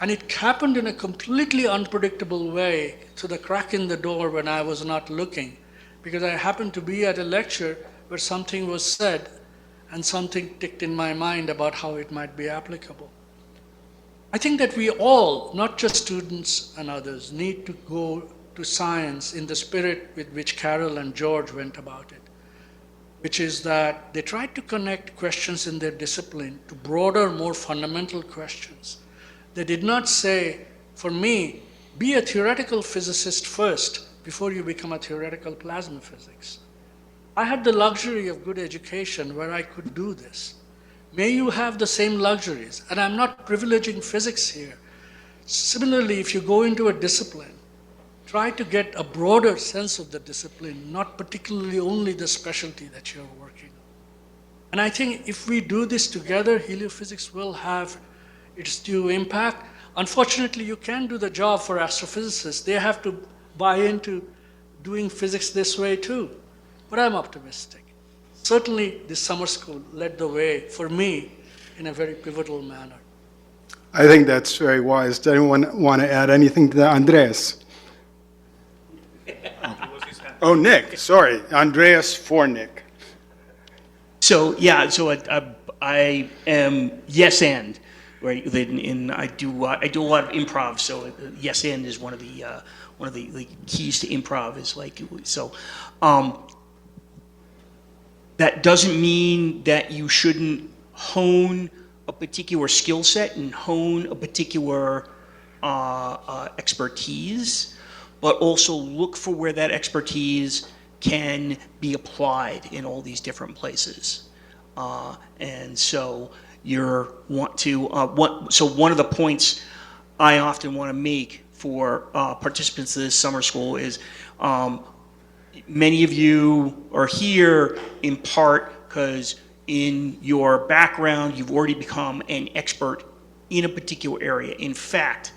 And it happened in a completely unpredictable way, through the crack in the door when I was not looking. because I happened to be at a lecture where something was said and something ticked in my mind about how it might be applicable. I think that we all, not just students and others, need to go to science in the spirit with which Carol and George went about it, which is that they tried to connect questions in their discipline to broader, more fundamental questions. They did not say, for me, be a theoretical physicist first before you become a theoretical plasma physics. I had the luxury of good education where I could do this. May you have the same luxuries, and I'm not privileging physics here. Similarly, if you go into a discipline, try to get a broader sense of the discipline, not particularly only the specialty that you're working on. And I think if we do this together, heliophysics will have its due impact. Unfortunately, you can't do the job for astrophysicists. They have to buy into doing physics this way too. But I'm optimistic. Certainly, this summer school led the way for me in a very pivotal manner. I think that's very wise. Does anyone want to add anything to that? Andreas? Oh, Nick, sorry. Andreas for Nick. So yeah, so I am yes and right. And I do a lot of improv. So yes and is one of the keys to improv. Is like so. That doesn't mean that you shouldn't hone a particular skill set and hone a particular expertise, but also look for where that expertise can be applied in all these different places. And so so one of the points I often want to make for participants of this summer school is many of you are here in part because in your background you've already become an expert in a particular area. In fact,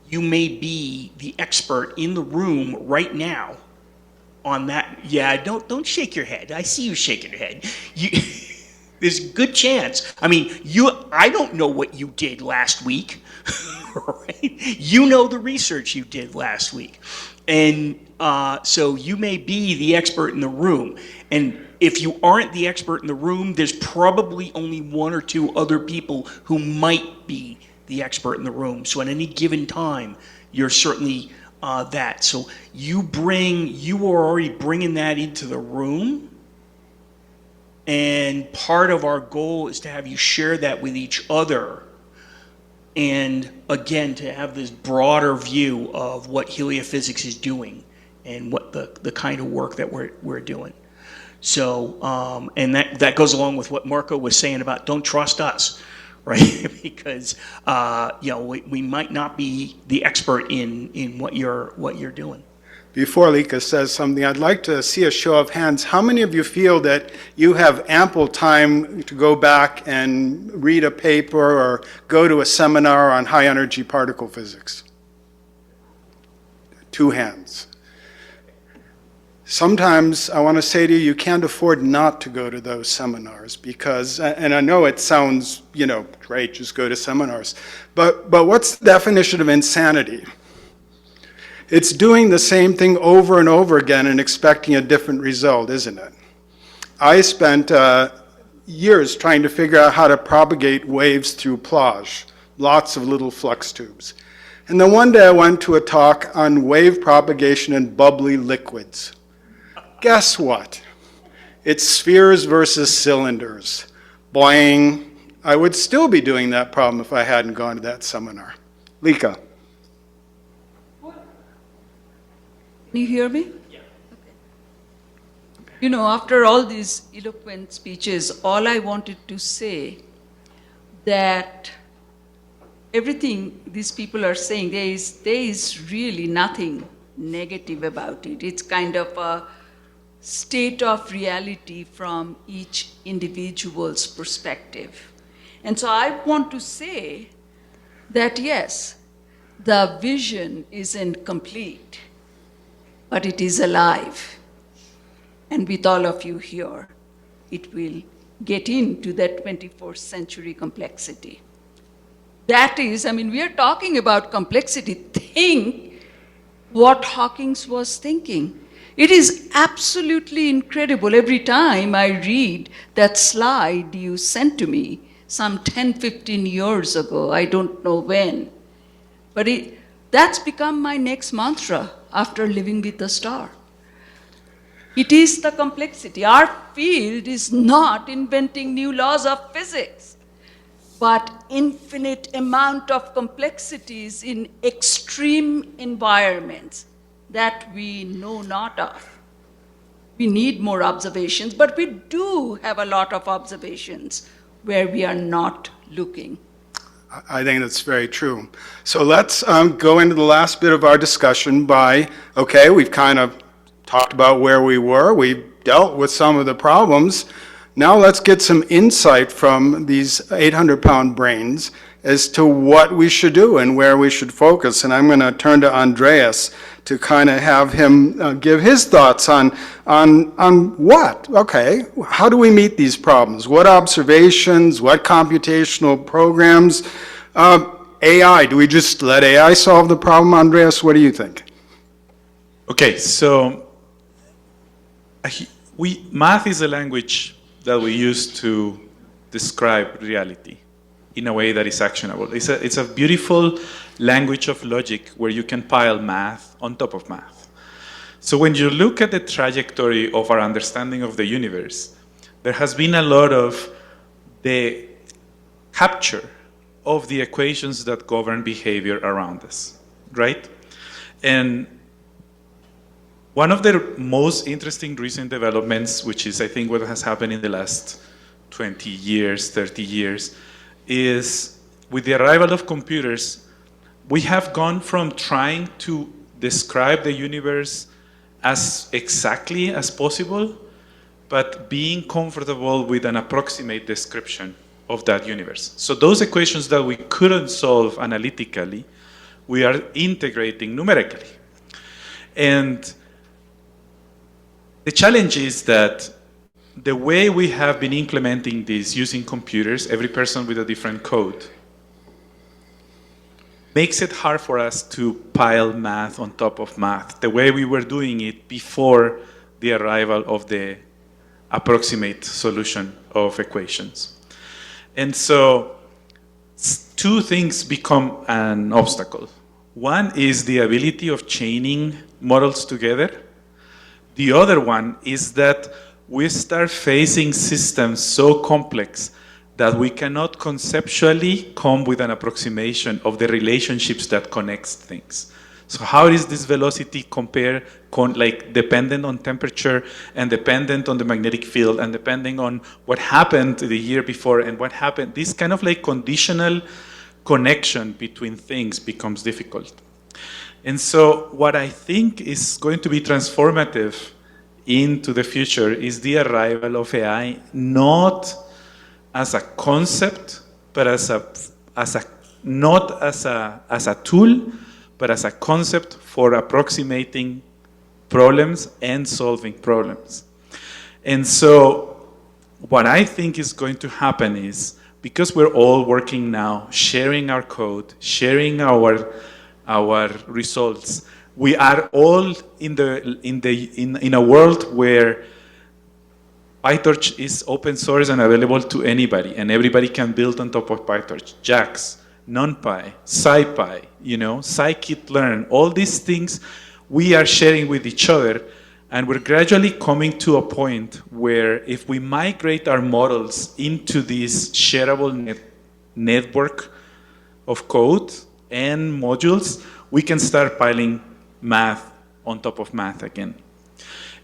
you may be the expert in the room right now on that. Yeah, don't shake your head. I see you shaking your head. There's a good chance. I mean, I don't know what you did last week, right? You know the research you did last week. And so you may be the expert in the room. And if you aren't the expert in the room, there's probably only one or two other people who might be the expert in the room. So at any given time, you're certainly that. So you are already bringing that into the room. And part of our goal is to have you share that with each other. And again, to have this broader view of what heliophysics is doing and what the kind of work that we're doing. So, and that goes along with what Marco was saying about don't trust us, right? Because we might not be the expert in what you're doing. Before Lika says something, I'd like to see a show of hands. How many of you feel that you have ample time to go back and read a paper or go to a seminar on high-energy particle physics? 2 hands. Sometimes I want to say to you, you can't afford not to go to those seminars because, and I know it sounds, great, just go to seminars. But what's the definition of insanity? It's doing the same thing over and over again and expecting a different result, isn't it? I spent years trying to figure out how to propagate waves through plage, lots of little flux tubes. And then one day I went to a talk on wave propagation in bubbly liquids. Guess what? It's spheres versus cylinders. Boing. I would still be doing that problem if I hadn't gone to that seminar. Lika. Can you hear me? Yeah. Okay. After all these eloquent speeches, all I wanted to say that everything these people are saying, there is really nothing negative about it. It's kind of a state of reality from each individual's perspective. And so I want to say that yes, the vision isn't complete, but it is alive. And with all of you here, it will get into that 21st century complexity. That is, we are talking about complexity. Think what Hawking was thinking. It is absolutely incredible. Every time I read that slide you sent to me some 10, 15 years ago, I don't know when, but that's become my next mantra after living with the star. It is the complexity. Our field is not inventing new laws of physics, but infinite amount of complexities in extreme environments that we know not of. We need more observations, but we do have a lot of observations where we are not looking. I think that's very true. So let's go into the last bit of our discussion by, okay, we've kind of talked about where we were, we've dealt with some of the problems. Now let's get some insight from these 800-pound brains as to what we should do and where we should focus. And I'm going to turn to Andreas to kind of have him give his thoughts on what? Okay, how do we meet these problems? What observations, what computational programs? AI, do we just let AI solve the problem? Andreas, what do you think? Okay, so math is a language that we use to describe reality in a way that is actionable. It's a beautiful language of logic where you can pile math on top of math. So when you look at the trajectory of our understanding of the universe, there has been a lot of the capture of the equations that govern behavior around us, right? And one of the most interesting recent developments, which is I think what has happened in the last 20 years, 30 years, is with the arrival of computers, we have gone from trying to describe the universe as exactly as possible, but being comfortable with an approximate description of that universe. So those equations that we couldn't solve analytically, we are integrating numerically. And the challenge is that the way we have been implementing this using computers, every person with a different code, makes it hard for us to pile math on top of math, the way we were doing it before the arrival of the approximate solution of equations. And so two things become an obstacle. One is the ability of chaining models together. The other one is that we start facing systems so complex that we cannot conceptually come with an approximation of the relationships that connects things. So how is this velocity dependent on temperature and dependent on the magnetic field and depending on what happened the year before and what happened? This kind of like conditional connection between things becomes difficult. And so what I think is going to be transformative into the future is the arrival of AI, not as a concept, but not as a tool, but as a concept for approximating problems and solving problems. And so what I think is going to happen is, because we're all working now, sharing our code, sharing our results, we are all in a world where PyTorch is open source and available to anybody, and everybody can build on top of PyTorch. JAX, NumPy, SciPy, scikit-learn, all these things we are sharing with each other, and we're gradually coming to a point where if we migrate our models into this shareable network of code and modules, we can start piling math on top of math again.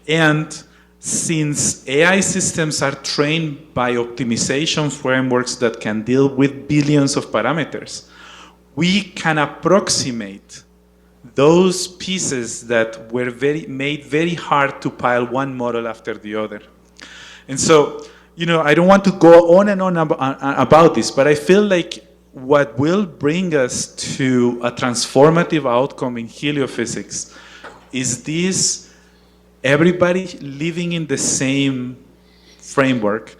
And since AI systems are trained by optimization frameworks that can deal with billions of parameters, we can approximate those pieces that were made very hard to pile one model after the other. And so, I don't want to go on and on about this, but I feel like what will bring us to a transformative outcome in heliophysics is this: everybody living in the same framework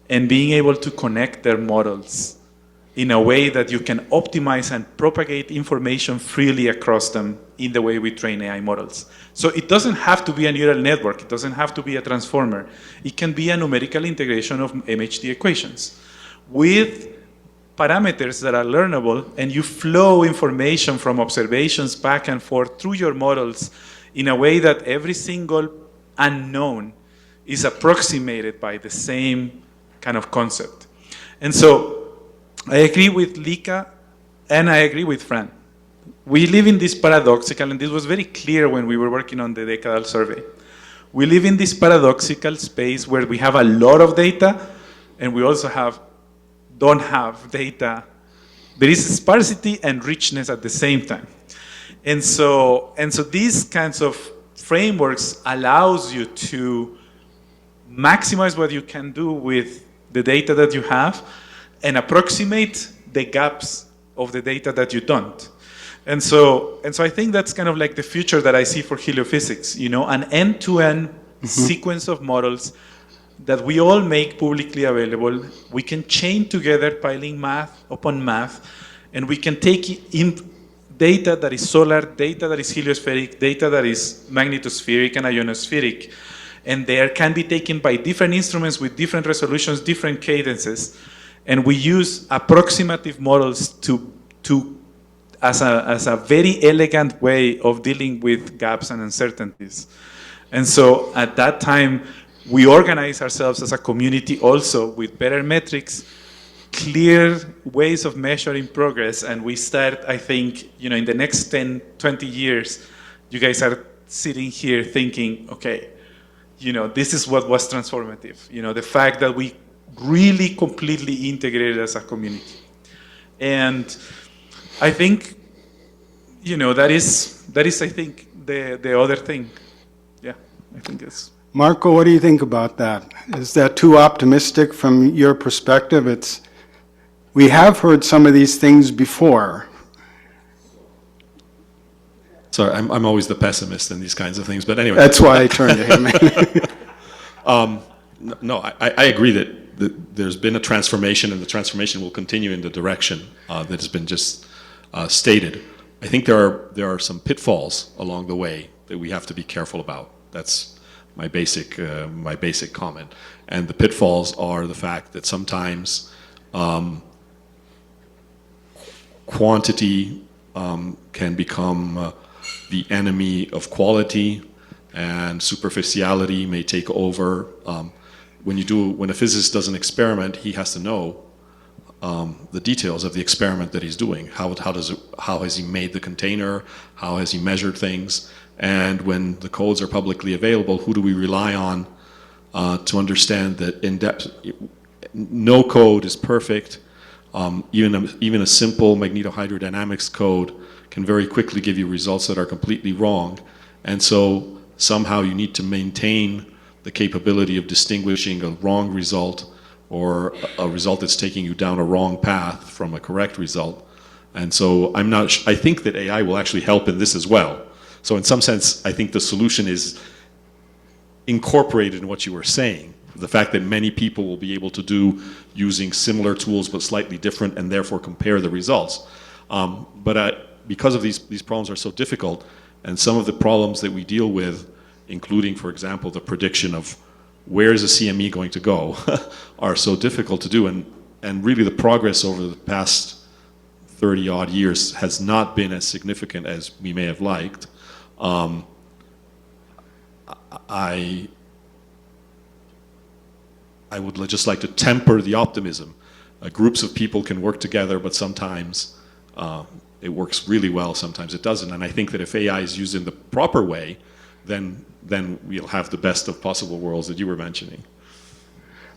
and being able to connect their models in a way that you can optimize and propagate information freely across them in the way we train AI models. So it doesn't have to be a neural network. It doesn't have to be a transformer. It can be a numerical integration of MHD equations with parameters that are learnable, and you flow information from observations back and forth through your models in a way that every single unknown is approximated by the same kind of concept. And so I agree with Lika, and I agree with Fran. We live in this paradoxical, and this was very clear when we were working on the decadal survey. We live in this paradoxical space where we have a lot of data, and we also don't have data. There is sparsity and richness at the same time. And so these kinds of frameworks allows you to maximize what you can do with the data that you have and approximate the gaps of the data that you don't. And so I think that's kind of like the future that I see for heliophysics, you know, an end-to-end sequence of models that we all make publicly available. We can chain together, piling math upon math, and we can take in data that is solar, data that is heliospheric, data that is magnetospheric and ionospheric, and they can be taken by different instruments with different resolutions, different cadences, and we use approximative models as a very elegant way of dealing with gaps and uncertainties. And so at that time, we organize ourselves as a community also with better metrics, clear ways of measuring progress, and we start, I think, you know, in the next 10, 20 years, you guys are sitting here thinking, okay, you know, this is what was transformative. You know, the fact that we really completely integrated as a community. And I think, you know, that is I think, the other thing. Yeah, I think it's... Marco, what do you think about that? Is that too optimistic from your perspective? We have heard some of these things before. Sorry, I'm always the pessimist in these kinds of things, but anyway. That's why I turned to him. No, I agree that there's been a transformation, and the transformation will continue in the direction that has been just stated. I think there are some pitfalls along the way that we have to be careful about. That's my basic comment. And the pitfalls are the fact that sometimes quantity can become the enemy of quality, and superficiality may take over. When a physicist does an experiment, he has to know the details of the experiment that he's doing. How has he made the container? How has he measured things? And when the codes are publicly available, who do we rely on to understand that in depth? No code is perfect. Even a simple magnetohydrodynamics code can very quickly give you results that are completely wrong. And so somehow you need to maintain the capability of distinguishing a wrong result or a result that's taking you down a wrong path from a correct result. And so I think that AI will actually help in this as well. So in some sense, I think the solution is incorporated in what you were saying. The fact that many people will be able to do using similar tools but slightly different, and therefore compare the results. Because of these problems are so difficult, and some of the problems that we deal with, including, for example, the prediction of where is a CME going to go, are so difficult to do. And really the progress over the past 30 odd years has not been as significant as we may have liked. I would just like to temper the optimism. Groups of people can work together, but sometimes it works really well, sometimes it doesn't. And I think that if AI is used in the proper way, then we'll have the best of possible worlds that you were mentioning.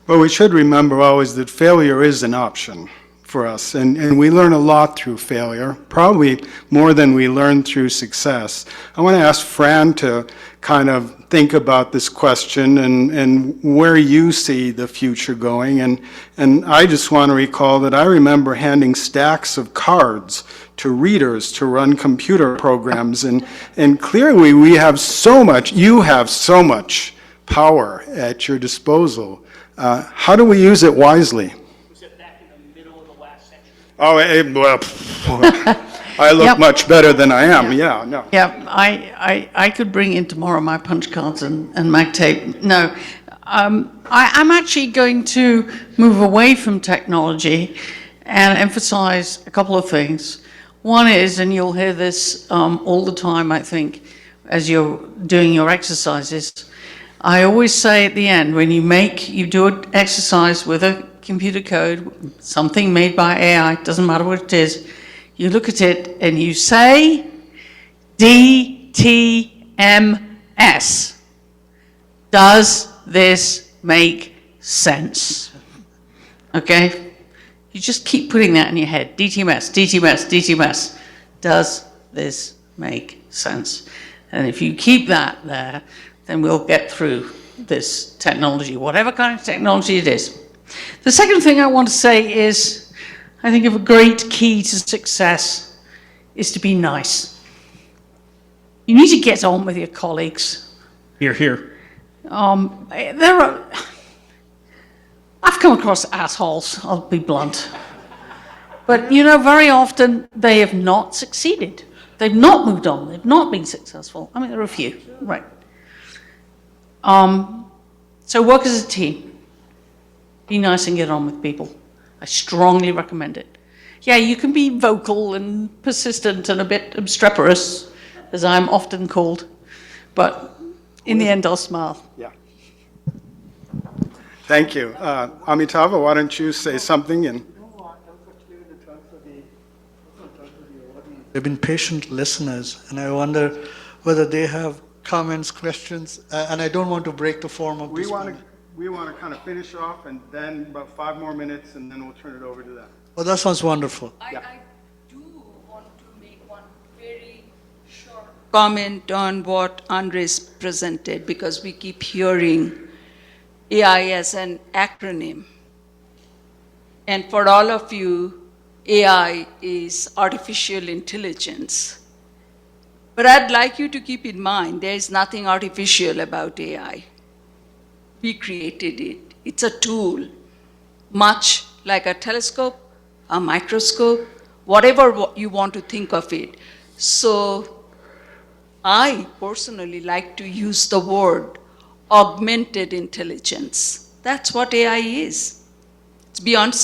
Well, we should remember always that failure is an option for us, and we learn a lot through failure, probably more than we learn through success. I want to ask Fran to kind of think about this question and where you see the future going. And I just want to recall that I remember handing stacks of cards to readers to run computer programs, and clearly we have so much, you have so much power at your disposal. How do we use it wisely? Oh, well, I look Yep. much better than I am, yeah, no. Yeah, I could bring in tomorrow my punch cards and mag tape. No, I'm actually going to move away from technology and emphasize a couple of things. One is, and you'll hear this all the time, I think, as you're doing your exercises, I always say at the end, when you do an exercise with a computer code, something made by AI, doesn't matter what it is, you look at it and you say, DTMS. Does this make sense? Okay? You just keep putting that in your head. DTMS, DTMS, DTMS. Does this make sense? And if you keep that there, then we'll get through this technology, whatever kind of technology it is. The second thing I want to say is, I think a great key to success is to be nice. You need to get on with your colleagues. Here, here. I've come across assholes, I'll be blunt. But, you know, very often they have not succeeded. They've not moved on. They've not been successful. I mean, there are a few, right. So work as a team. Be nice and get on with people. I strongly recommend it. Yeah, you can be vocal and persistent and a bit obstreperous, as I'm often called, but in the end, I'll smile. Yeah. Thank you. Amitabha, why don't you say something? They've been patient listeners, and I wonder whether they have comments, questions, and I don't want to break the form of this one. We want to kind of finish off, and then about 5 more minutes, and then we'll turn it over to them. Oh, that sounds wonderful. I do want to make one very short comment on what Andres presented, because we keep hearing AI as an acronym. And for all of you, AI is artificial intelligence. But I'd like you to keep in mind, there is nothing artificial about AI. We created it. It's a tool, much like a telescope, a microscope, whatever you want to think of it. So I personally like to use the word augmented intelligence. That's what AI is. It's beyond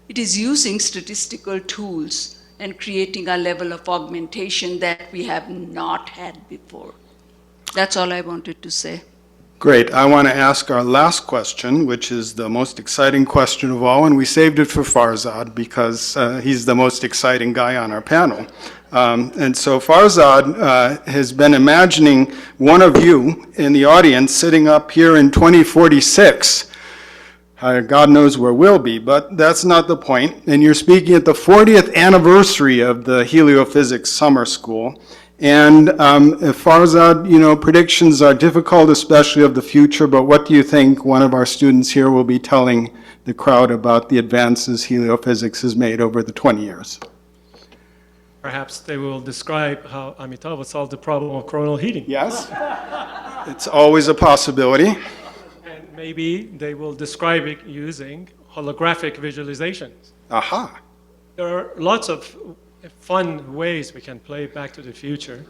it is using statistical tools and creating a level of augmentation that we have not had before. That's all I wanted to say. Great. I want to ask our last question, which is the most exciting question of all, and we saved it for Farzad because he's the most exciting guy on our panel. And so Farzad has been imagining one of you in the audience sitting up here in 2046. God knows where we'll be, but that's not the point. And you're speaking at the 40th anniversary of the Heliophysics Summer School. And Farzad, you know, predictions are difficult, especially of the future, but what do you think one of our students here will be telling the crowd about the advances heliophysics has made over the 20 years? Perhaps they will describe how Amitabha solved the problem of coronal heating. Yes, it's always a possibility. And maybe they will describe it using holographic visualizations. Aha. There are lots of fun ways we can play Back to the Future.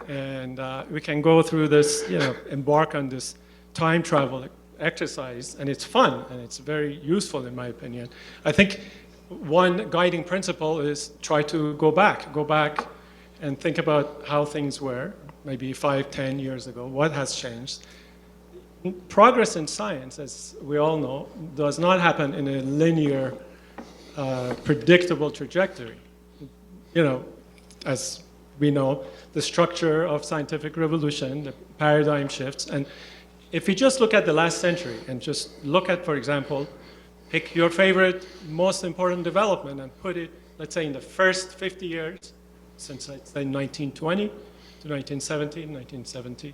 And we can go through this, you know, embark on this time travel exercise, and it's fun, and it's very useful in my opinion. I think one guiding principle is try to go back and think about how things were, maybe 5, 10 years ago, what has changed. Progress in science, as we all know, does not happen in a linear, predictable trajectory. You know, as we know, the structure of scientific revolution, the paradigm shifts, and if you just look at the last century and just look at, for example, pick your favorite, most important development and put it, let's say, in the first 50 years, since let's say 1920 to 1970, 1970,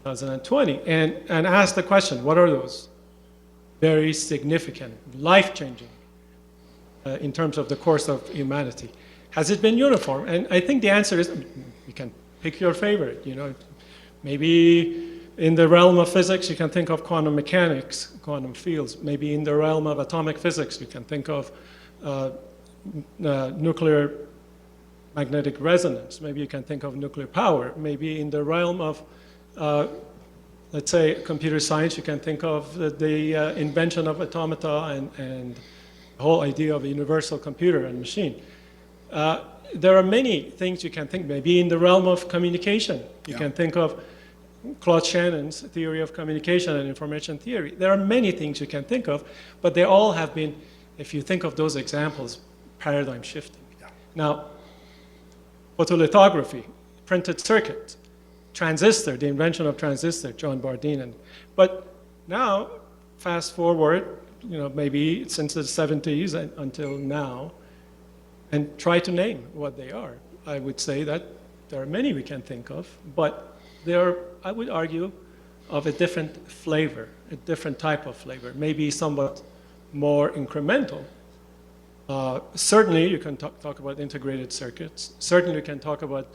2020, and ask the question, what are those very significant, life-changing in terms of the course of humanity? Has it been uniform? And I think the answer is, you can pick your favorite, you know. Maybe in the realm of physics, you can think of quantum mechanics, quantum fields. Maybe in the realm of atomic physics, you can think of nuclear magnetic resonance. Maybe you can think of nuclear power. Maybe in the realm of, let's say, computer science, you can think of the invention of automata and the whole idea of a universal computer and machine. There are many things you can think. Maybe in the realm of communication, you can think of Claude Shannon's theory of communication and information theory. There are many things you can think of, but they all have been, if you think of those examples, paradigm shifting. Now, photolithography, printed circuit, transistor, the invention of transistor, John Bardeen. But now, fast forward, maybe since the 70s and until now, and try to name what they are. I would say that there are many we can think of, but they are, I would argue, of a different flavor, a different type of flavor, maybe somewhat more incremental. Certainly, you can talk about integrated circuits. Certainly, you can talk about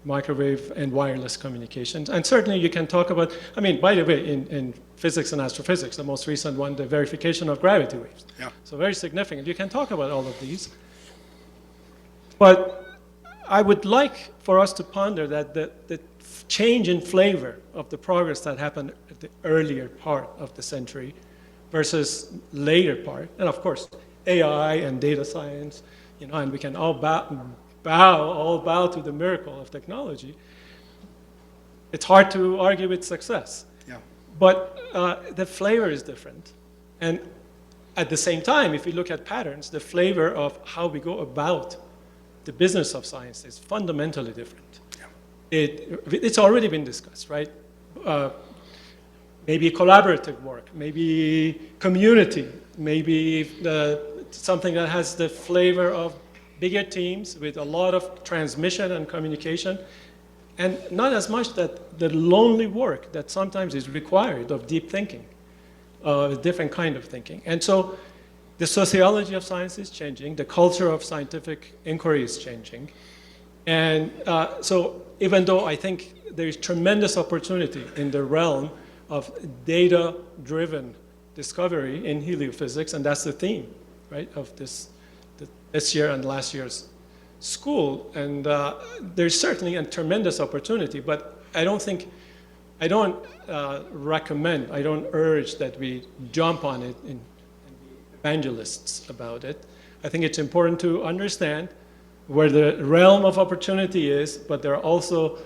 microwave and wireless communications. And certainly, you can talk about, by the way, in physics and astrophysics, the most recent one, the verification of gravity waves. Yeah. So very significant. You can talk about all of these. But I would like for us to ponder that the change in flavor of the progress that happened at the earlier part of the century versus later part, and of course, AI and data science, and we can all bow to the miracle of technology. It's hard to argue with success. Yeah. But the flavor is different. And at the same time, if you look at patterns, the flavor of how we go about the business of science is fundamentally different. Yeah. It's already been discussed, right? Maybe collaborative work, maybe community, maybe something that has the flavor of bigger teams with a lot of transmission and communication, and not as much that the lonely work that sometimes is required of deep thinking, a different kind of thinking. And so the sociology of science is changing, the culture of scientific inquiry is changing. And so even though I think there is tremendous opportunity in the realm of data-driven discovery in heliophysics, and that's the theme, right, of this year and last year's school. And there's certainly a tremendous opportunity, but I don't recommend, I don't urge that we jump on it and be evangelists about it. I think it's important to understand where the realm of opportunity is, but there are also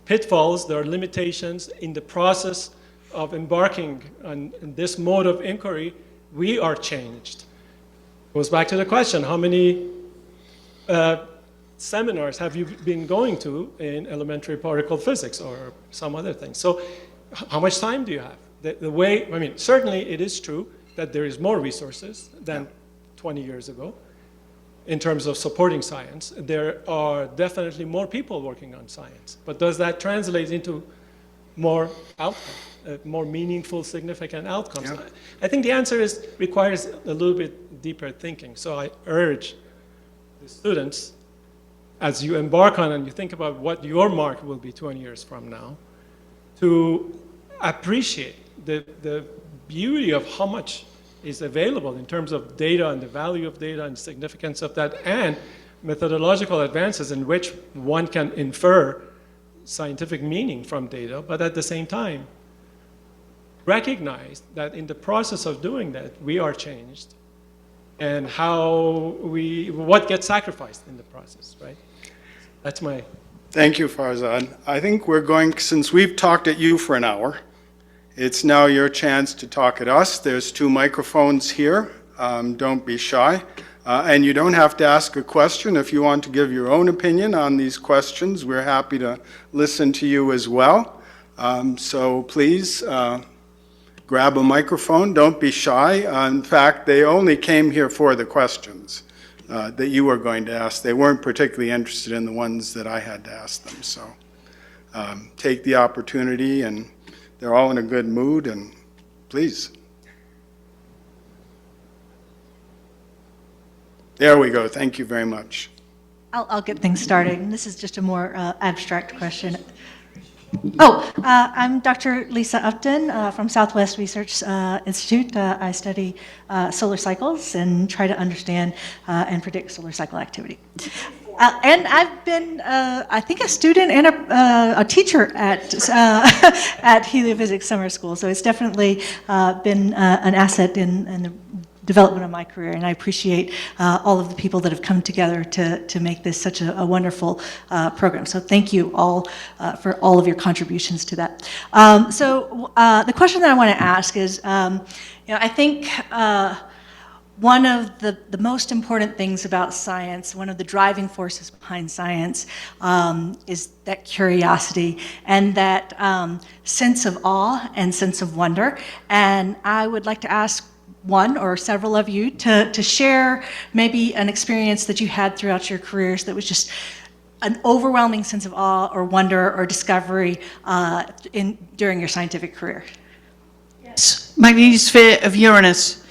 pitfalls, there are limitations in the process of embarking on this mode of inquiry. We are changed. Goes back to the question, how many seminars have you been going to in elementary particle physics or some other thing? So how much time do you have? Certainly it is true that there is more resources than 20 years ago in terms of supporting science. There are definitely more people working on science. But does that translate into more outcomes, more meaningful, significant outcomes? Yeah. I think the answer requires a little bit deeper thinking. So I urge the students, as you embark on and you think about what your mark will be 20 years from now, to appreciate the beauty of how much is available in terms of data and the value of data and significance of that, and methodological advances in which one can infer scientific meaning from data, but at the same time, recognize that in the process of doing that, we are changed, and what gets sacrificed in the process, right? That's my... Thank you, Farzad. I think since we've talked at you for an hour, it's now your chance to talk at us. There's 2 microphones here. Don't be shy. And you don't have to ask a question. If you want to give your own opinion on these questions, we're happy to listen to you as well. So please grab a microphone. Don't be shy. In fact, they only came here for the questions that you were going to ask. They weren't particularly interested in the ones that I had to ask them. So take the opportunity, and they're all in a good mood, and please. There we go. Thank you very much. I'll get things started. And this is just a more abstract question. I'm Dr. Lisa Upton from Southwest Research Institute. I study solar cycles and try to understand and predict solar cycle activity. And I've been, I think, a student and a teacher at at Heliophysics Summer School. So it's definitely been an asset in the development of my career, and I appreciate all of the people that have come together to make this such a wonderful program. So thank you all for all of your contributions to that. The question that I want to ask is, I think one of the most important things about science, one of the driving forces behind science, is that curiosity and that sense of awe and sense of wonder. And I would like to ask one or several of you to share maybe an experience that you had throughout your careers that was just an overwhelming sense of awe or wonder or discovery during your scientific career. Yes, magnetosphere of Uranus.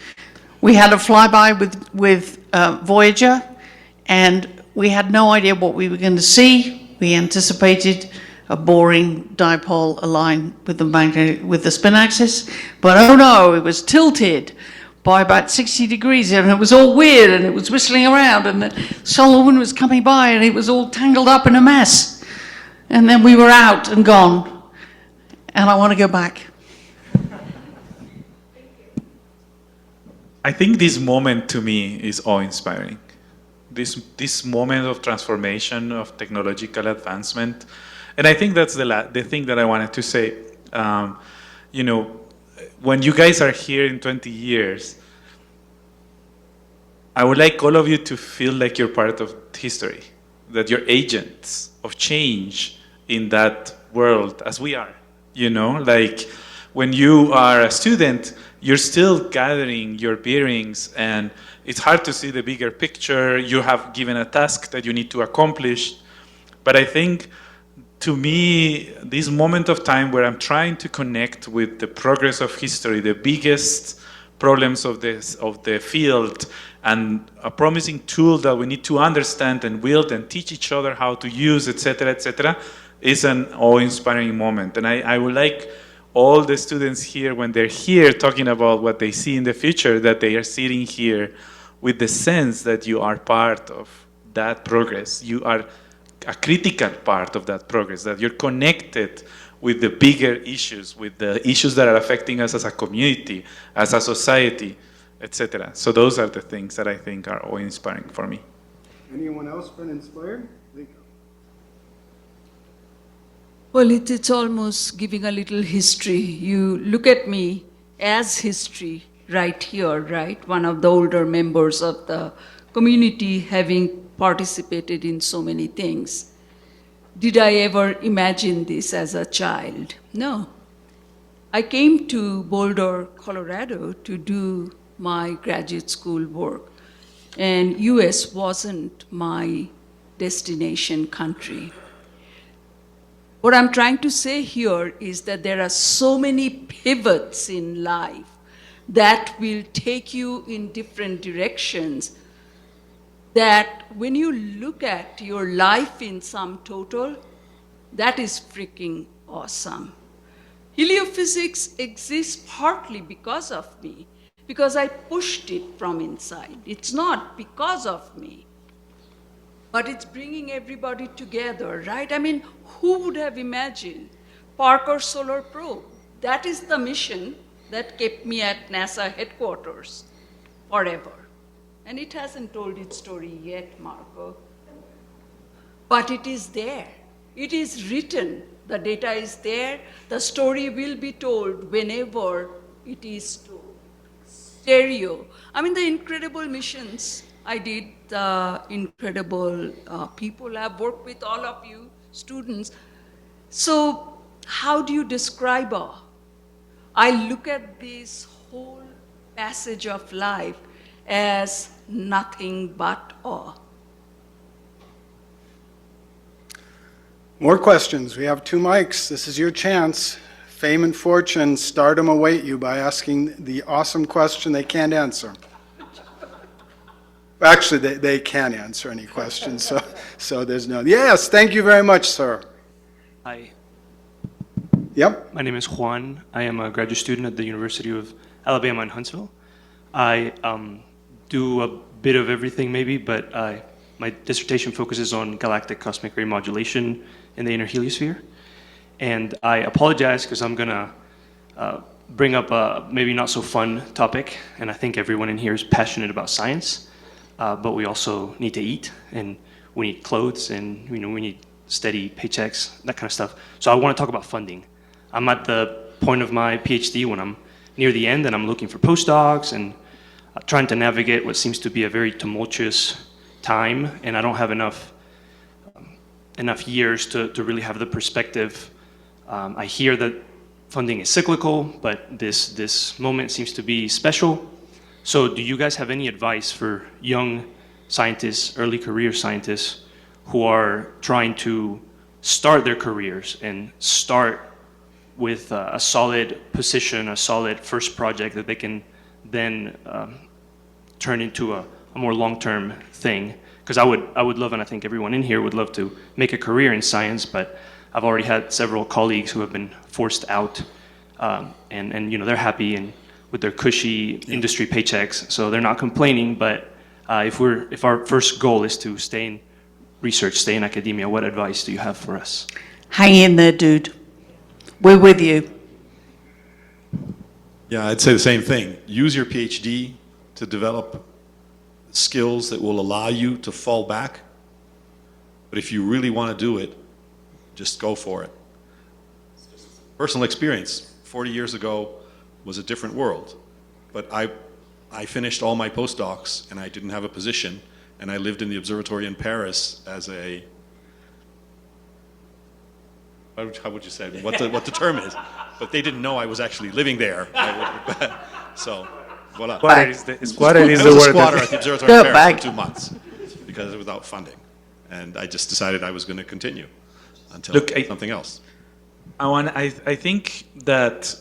We had a flyby with Voyager, and we had no idea what we were going to see. We anticipated a boring dipole aligned with the spin axis, but oh no, it was tilted by about 60 degrees, and it was all weird, and it was whistling around, and the solar wind was coming by, and it was all tangled up in a mess. And then we were out and gone, and I want to go back. I think this moment to me is awe-inspiring. This moment of transformation, of technological advancement. And I think that's the thing that I wanted to say. When you guys are here in 20 years, I would like all of you to feel like you're part of history, that you're agents of change in that world as we are. Like when you are a student, you're still gathering your bearings, and it's hard to see the bigger picture. You have given a task that you need to accomplish. But I think, to me, this moment of time where I'm trying to connect with the progress of history, the biggest problems of the field, and a promising tool that we need to understand and wield and teach each other how to use, etc., is an awe-inspiring moment. And I would like all the students here, when they're here talking about what they see in the future, that they are sitting here with the sense that you are part of that progress. You are a critical part of that progress, that you're connected with the bigger issues, with the issues that are affecting us as a community, as a society, etc. So those are the things that I think are awe-inspiring for me. Anyone else been inspired? Well, it's almost giving a little history. You look at me as history right here, right? One of the older members of the community, having participated in so many things. Did I ever imagine this as a child? No. I came to Boulder, Colorado to do my graduate school work, and US wasn't my destination country. What I'm trying to say here is that there are so many pivots in life that will take you in different directions, that when you look at your life in sum total, that is freaking awesome. Heliophysics exists partly because of me, because I pushed it from inside. It's not because of me. But it's bringing everybody together, right? I mean, who would have imagined Parker Solar Probe? That is the mission that kept me at NASA headquarters forever. And it hasn't told its story yet, Marco. But it is there. It is written. The data is there. The story will be told whenever it is told. Stereo. I mean, the incredible missions I did, the incredible people I've worked with, all of you students. So how do you describe awe? I look at this whole passage of life as nothing but awe. More questions. We have 2 mics. This is your chance. Fame and fortune, stardom await you by asking the awesome question they can't answer. Actually, they can answer any questions, so there's no. Yes, thank you very much, sir. Hi. Yep. My name is Juan. I am a graduate student at the University of Alabama in Huntsville. I do a bit of everything maybe, but my dissertation focuses on galactic cosmic ray modulation in the inner heliosphere. And I apologize because I'm going to bring up a maybe not so fun topic, and I think everyone in here is passionate about science, but we also need to eat, and we need clothes, and we need steady paychecks, that kind of stuff. So I want to talk about funding. I'm at the point of my PhD when I'm near the end, and I'm looking for postdocs and trying to navigate what seems to be a very tumultuous time, and I don't have enough years to really have the perspective. I hear that funding is cyclical, but this moment seems to be special. So do you guys have any advice for young scientists, early career scientists, who are trying to start their careers and start with a solid position, a solid first project that they can then turn into a more long-term thing? Because I would love, and I think everyone in here would love to make a career in science, but I've already had several colleagues who have been forced out, and they're happy and with their cushy industry paychecks, so they're not complaining. But if our first goal is to stay in research, stay in academia, what advice do you have for us? Hang in there, dude. We're with you. Yeah, I'd say the same thing. Use your PhD to develop skills that will allow you to fall back. But if you really want to do it, just go for it. Personal experience, 40 years ago was a different world. But I finished all my postdocs and I didn't have a position, and I lived in the observatory in Paris as a, how would you say, what the term is? But they didn't know I was actually living there. So, voila. Squatter is I the was a word. squatter at the observatory in Paris for 2 months because it was without funding. And I just decided I was going to continue until something else. I think that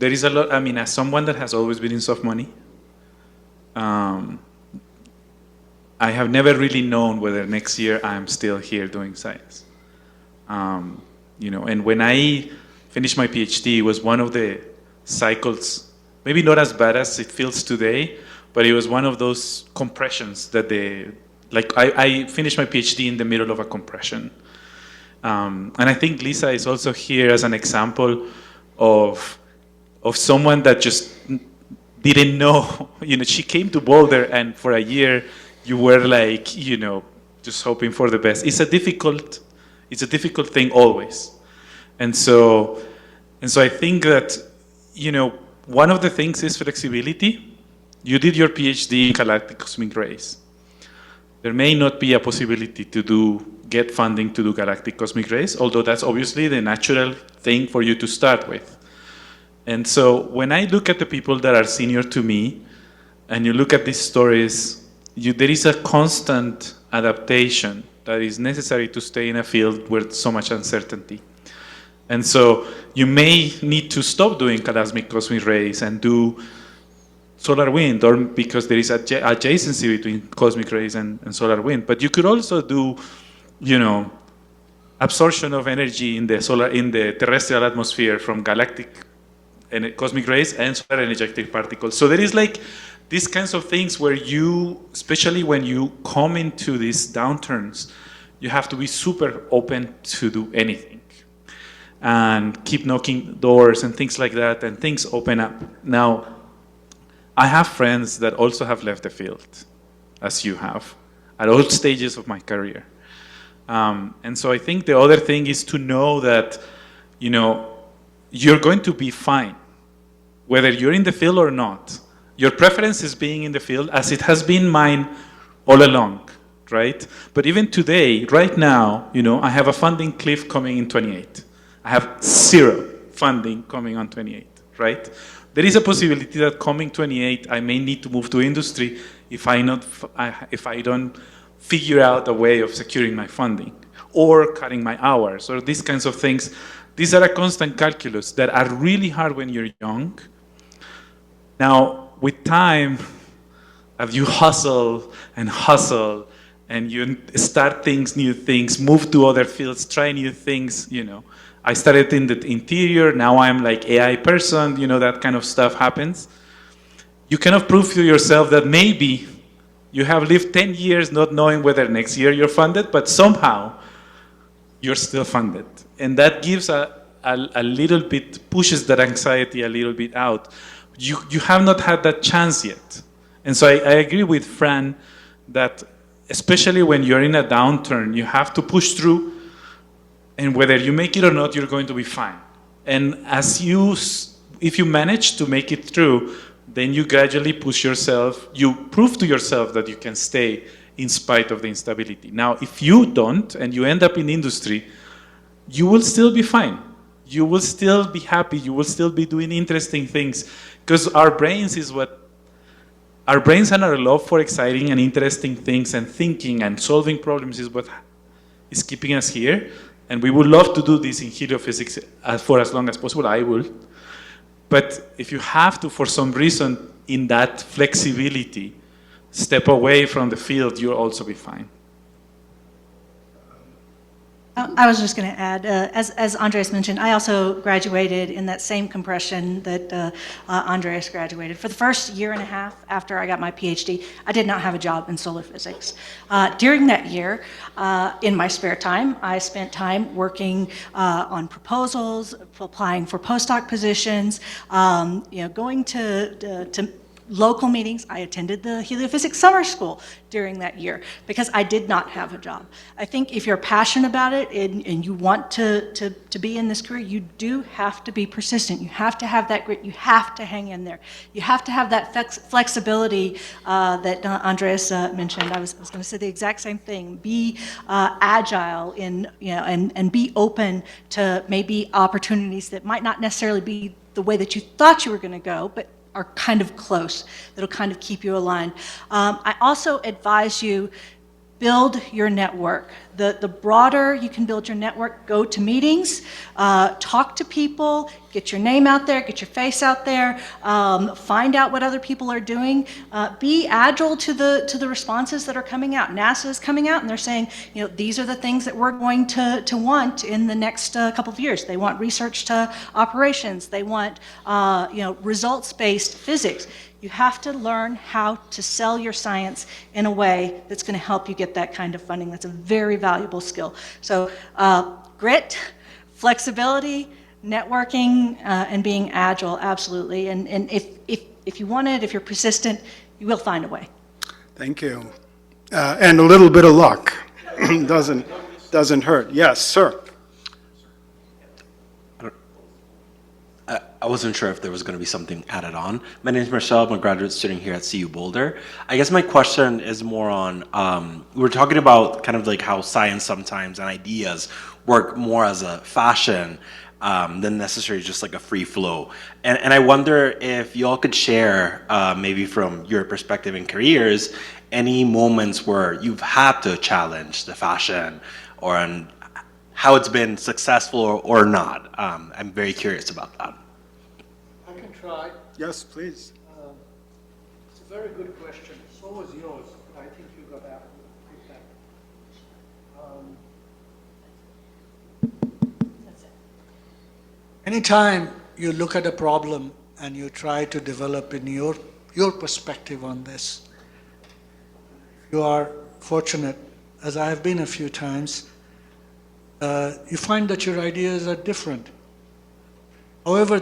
there is a lot, I mean, as someone that has always been in soft money, I have never really known whether next year I'm still here doing science. And when I finished my PhD, it was one of the cycles, maybe not as bad as it feels today, but it was one of those compressions that I finished my PhD in the middle of a compression. And I think Lisa is also here as an example of someone that just didn't know. She came to Boulder, and for a year you were like, just hoping for the best. It's a difficult thing always. And so I think that, one of the things is flexibility. You did your PhD in galactic cosmic rays. There may not be a possibility to get funding to do galactic cosmic rays, although that's obviously the natural thing for you to start with. And so when I look at the people that are senior to me, and you look at these stories, there is a constant adaptation that is necessary to stay in a field with so much uncertainty. And so you may need to stop doing galactic cosmic rays and do solar wind, or because there is adjacency between cosmic rays and solar wind. But you could also do, absorption of energy in the terrestrial atmosphere from galactic and cosmic rays and solar energetic particles. So there is these kinds of things where you, especially when you come into these downturns, you have to be super open to do anything and keep knocking doors and things like that, and things open up. Now, I have friends that also have left the field, as you have, at all stages of my career. And so I think the other thing is to know that, you're going to be fine, whether you're in the field or not. Your preference is being in the field, as it has been mine all along, right? But even today, right now, I have a funding cliff coming in 28. I have 0 funding coming on 28, right? There is a possibility that coming 28, I may need to move to industry if I don't figure out a way of securing my funding or cutting my hours or these kinds of things. These are a constant calculus that are really hard when you're young. Now, with time, as you hustle and and you start things, new things, move to other fields, try new things, you know. I started in the interior, now I'm like AI person, you know, that kind of stuff happens. You cannot prove to yourself that maybe you have lived 10 years not knowing whether next year you're funded, but somehow you're still funded. And that gives a little bit, pushes that anxiety a little bit out. You have not had that chance yet. And so I agree with Fran that especially when you're in a downturn, you have to push through, and whether you make it or not, you're going to be fine. And if you manage to make it through, then you gradually push yourself, you prove to yourself that you can stay in spite of the instability. Now, if you don't, and you end up in industry, you will still be fine. You will still be happy, you will still be doing interesting things, because our brains and our love for exciting and interesting things and thinking and solving problems is what is keeping us here. And we would love to do this in heliophysics for as long as possible. I will. But if you have to, for some reason, in that flexibility, step away from the field, you'll also be fine. I was just going to add, as Andres mentioned, I also graduated in that same compression that Andres graduated. For the first year and a half after I got my PhD, I did not have a job in solar physics. During that year, in my spare time, I spent time working on proposals, applying for postdoc positions, going to local meetings. I attended the Heliophysics summer school during that year because I did not have a job. I think if you're passionate about it and you want to be in this career, you do have to be persistent. You have to have that grit. You have to hang in there. You have to have that flexibility that Andres mentioned. I was going to say the exact same thing. Be agile and be open to maybe opportunities that might not necessarily be the way that you thought you were going to go, but are kind of close, that'll kind of keep you aligned. I also advise you, build your network. The broader you can build your network, go to meetings, talk to people, get your name out there, get your face out there, find out what other people are doing. Be agile to the responses that are coming out. NASA is coming out and they're saying, these are the things that we're going to want in the next couple of years. They want research to operations. They want results-based physics. You have to learn how to sell your science in a way that's going to help you get that kind of funding. That's a very valuable skill. So grit, flexibility, networking, and being agile, absolutely. And if you want it, if you're persistent, you will find a way. Thank you. And a little bit of luck doesn't hurt. Yes, sir. I wasn't sure if there was going to be something added on. My name is Marcel. I'm a graduate student here at CU Boulder. I guess my question is more on, we were talking about kind of like how science sometimes and ideas work more as a fashion than necessarily just like a free flow. And I wonder if you all could share, maybe from your perspective in careers, any moments where you've had to challenge the fashion or how it's been successful or not. I'm very curious about that. I can try. Yes, please. It's a very good question. So was yours. I think you got that. Anytime you look at a problem and you try to develop in your perspective on this, you are fortunate, as I have been a few times, you find that your ideas are different. However,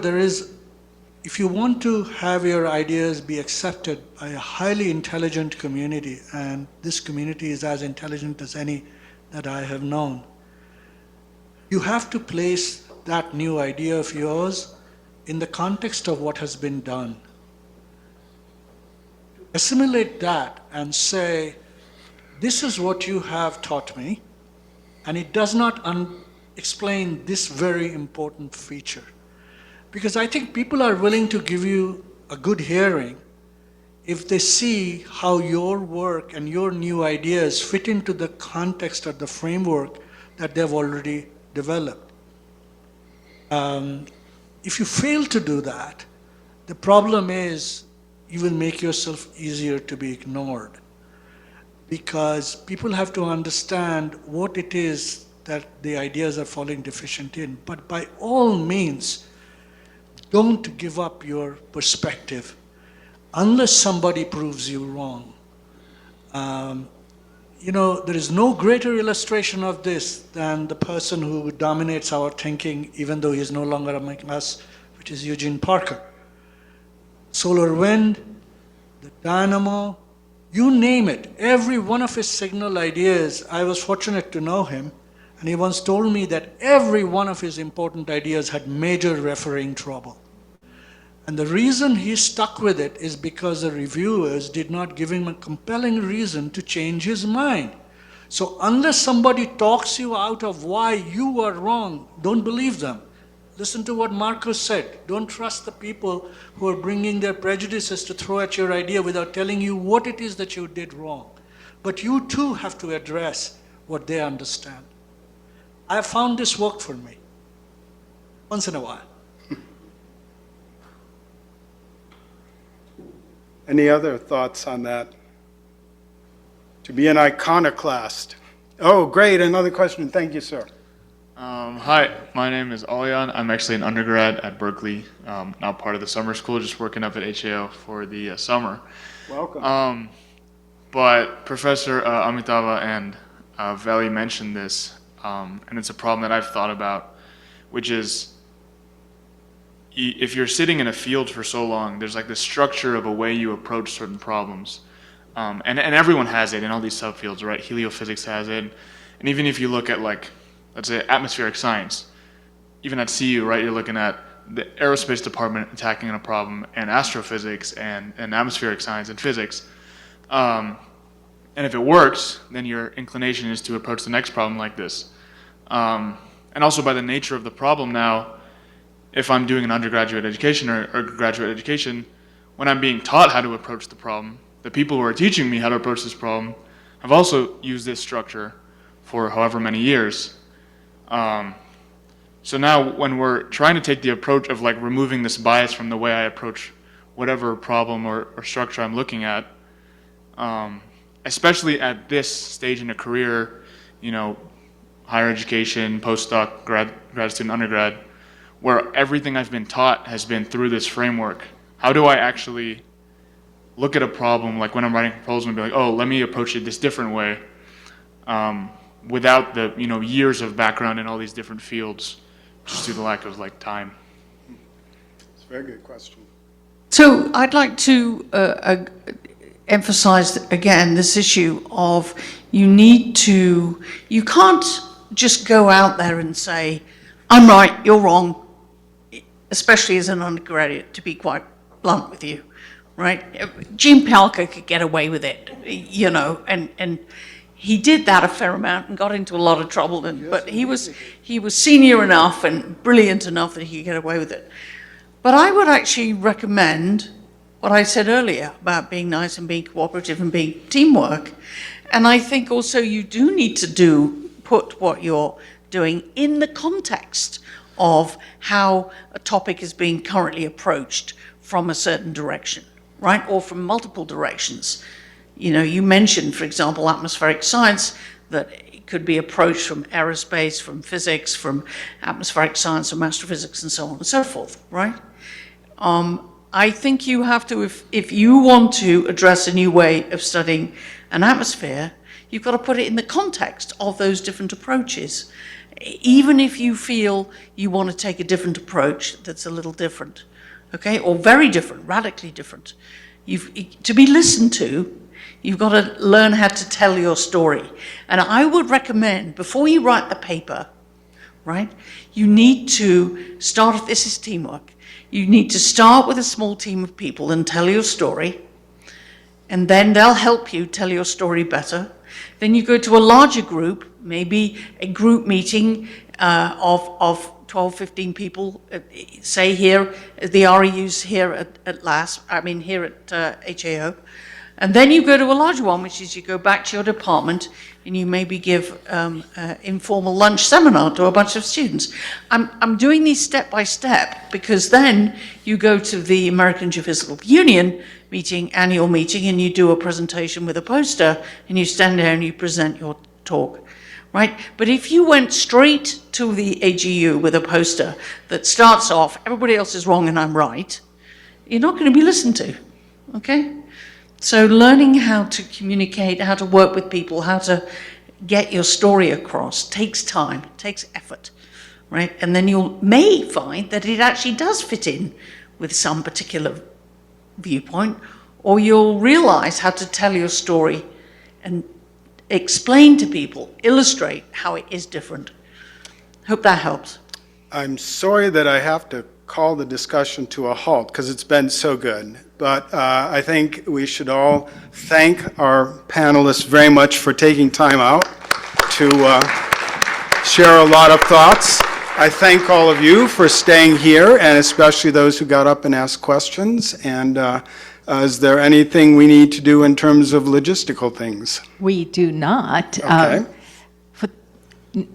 if you want to have your ideas be accepted by a highly intelligent community, and this community is as intelligent as any that I have known, you have to place that new idea of yours in the context of what has been done. Assimilate that and say, this is what you have taught me, and it does not explain this very important feature. Because I think people are willing to give you a good hearing if they see how your work and your new ideas fit into the context or the framework that they've already developed. If you fail to do that, the problem is you will make yourself easier to be ignored. because people have to understand what it is that the ideas are falling deficient in. But by all means, don't give up your perspective unless somebody proves you wrong. You know, there is no greater illustration of this than the person who dominates our thinking, even though he is no longer among us, which is Eugene Parker. Solar wind, the dynamo, you name it, every one of his signal ideas, I was fortunate to know him, and he once told me that every one of his important ideas had major refereeing trouble. And the reason he stuck with it is because the reviewers did not give him a compelling reason to change his mind. So unless somebody talks you out of why you are wrong, don't believe them. Listen to what Marcus said. Don't trust the people who are bringing their prejudices to throw at your idea without telling you what it is that you did wrong. But you too have to address what they understand. I have found this work for me, once in a while. Any other thoughts on that? To be an iconoclast. Oh, great, another question. Thank you, sir. Hi, my name is Alyan. I'm actually an undergrad at Berkeley, now part of the summer school, just working up at HAO for the summer. Welcome. But Professor Amitava and Veli mentioned this, and it's a problem that I've thought about, which is if you're sitting in a field for so long, there's like this structure of a way you approach certain problems. And everyone has it in all these subfields, right? Heliophysics has it. And even if you look at, like, let's say atmospheric science, even at CU, right, you're looking at the aerospace department attacking a problem, and astrophysics and atmospheric science and physics. And if it works, then your inclination is to approach the next problem like this. And also by the nature of the problem now, if I'm doing an undergraduate education or graduate education, when I'm being taught how to approach the problem, the people who are teaching me how to approach this problem have also used this structure for however many years. So now when we're trying to take the approach of like removing this bias from the way I approach whatever problem or structure I'm looking at, especially at this stage in a career, you know, higher education, postdoc, grad student, undergrad, where everything I've been taught has been through this framework. How do I actually look at a problem, like when I'm writing a proposal, and be like, oh, let me approach it this different way, without the years of background in all these different fields, just due to the lack of like time? It's a very good question. So I'd like to emphasize again this issue of you can't just go out there and say, I'm right, you're wrong, especially as an undergraduate, to be quite blunt with you, right? Gene Palka could get away with it, and he did that a fair amount and got into a lot of trouble, but he was senior enough and brilliant enough that he could get away with it. But I would actually recommend what I said earlier about being nice and being cooperative and being teamwork. And I think also you do need to put what you're doing in the context of how a topic is being currently approached from a certain direction, right? Or from multiple directions. You mentioned, for example, atmospheric science, that it could be approached from aerospace, from physics, from atmospheric science, from astrophysics, and so on and so forth, right? I think you have to, if you want to address a new way of studying an atmosphere, you've got to put it in the context of those different approaches, even if you feel you want to take a different approach that's a little different, okay, or very different, radically different. To be listened to, you've got to learn how to tell your story. And I would recommend, before you write the paper, right, you need to start, this is teamwork, you need to start with a small team of people and tell your story, and then they'll help you tell your story better. Then you go to a larger group, maybe a group meeting of 12, 15 people, say here, the REUs here here at HAO. And then you go to a larger one, which is you go back to your department and you maybe give an informal lunch seminar to a bunch of students. I'm doing these step by step because then you go to the American Geophysical Union annual meeting, and you do a presentation with a poster, and you stand there and you present your talk, right? But if you went straight to the AGU with a poster that starts off, everybody else is wrong and I'm right, you're not going to be listened to, okay? So learning how to communicate, how to work with people, how to get your story across takes time, takes effort, right? And then you may find that it actually does fit in with some particular viewpoint, or you'll realize how to tell your story and explain to people, illustrate how it is different. Hope that helps. I'm sorry that I have to call the discussion to a halt because it's been so good. But I think we should all thank our panelists very much for taking time out to share a lot of thoughts. I thank all of you for staying here, and especially those who got up and asked questions. And is there anything we need to do in terms of logistical things? We do not. Okay.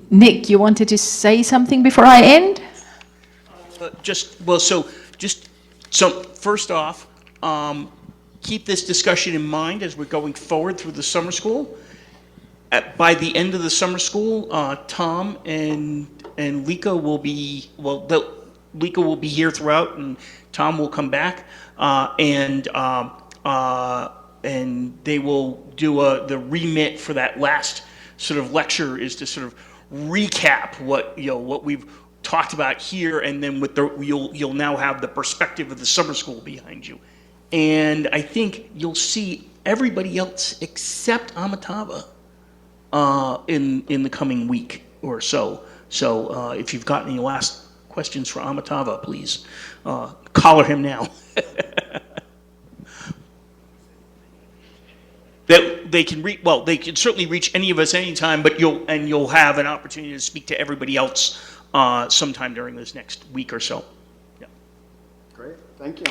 Nick, you wanted to say something before I end? So first off, keep this discussion in mind as we're going forward through the summer school. By the end of the summer school, Tom and Lika will be, Lika will be here throughout, and Tom will come back, and they will do the remit for that last sort of lecture is to sort of recap what we've talked about here, and then with you'll now have the perspective of the summer school behind you, and I think you'll see everybody else except Amitabha in the coming week or so. So if you've got any last questions for Amitabha, please collar him now. They can they can certainly reach any of us anytime, but you'll have an opportunity to speak to everybody else sometime during this next week or so. Yeah. Great, thank you.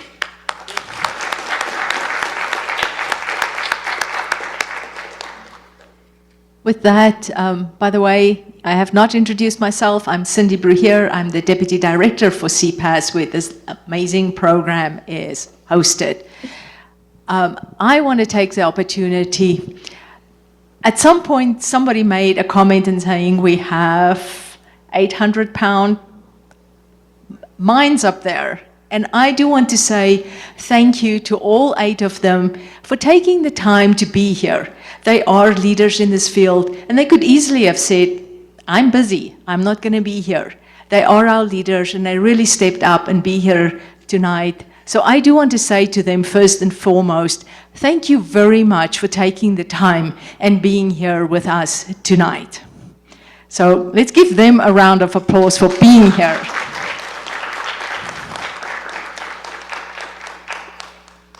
With that, by the way, I have not introduced myself. I'm Cindy Bruhier. I'm the Deputy Director for CPAESS, where this amazing program is hosted. I want to take the opportunity. At some point, somebody made a comment in saying we have 800-pound mines up there. And I do want to say thank you to all 8 of them for taking the time to be here. They are leaders in this field, and they could easily have said, I'm busy, I'm not going to be here. They are our leaders, and they really stepped up and be here tonight. So I do want to say to them, first and foremost, thank you very much for taking the time and being here with us tonight. So let's give them a round of applause for being here.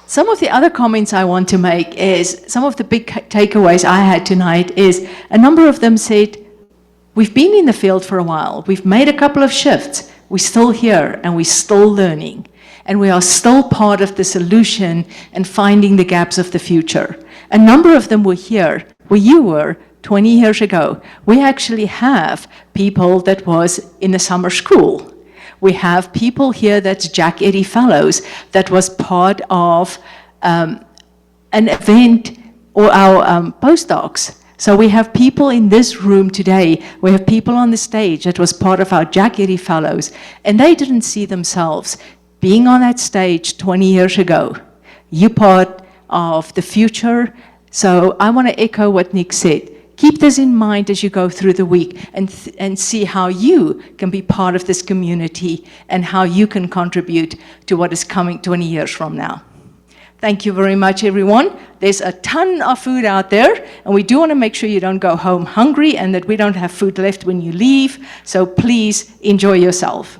Some of the other comments I want to make is, some of the big takeaways I had tonight is, a number of them said, we've been in the field for a while, we've made a couple of shifts, we're still here and we're still learning. And we are still part of the solution and finding the gaps of the future. A number of them were here where you were 20 years ago. We actually have people that was in the summer school. We have people here that's Jack Eddy Fellows that was part of an event, or our postdocs. So we have people in this room today, we have people on the stage that was part of our Jack Eddy Fellows, and they didn't see themselves being on that stage 20 years ago. You're part of the future. So I want to echo what Nick said. Keep this in mind as you go through the week and see how you can be part of this community and how you can contribute to what is coming 20 years from now. Thank you very much, everyone. There's a ton of food out there, and we do want to make sure you don't go home hungry and that we don't have food left when you leave. So please enjoy yourself.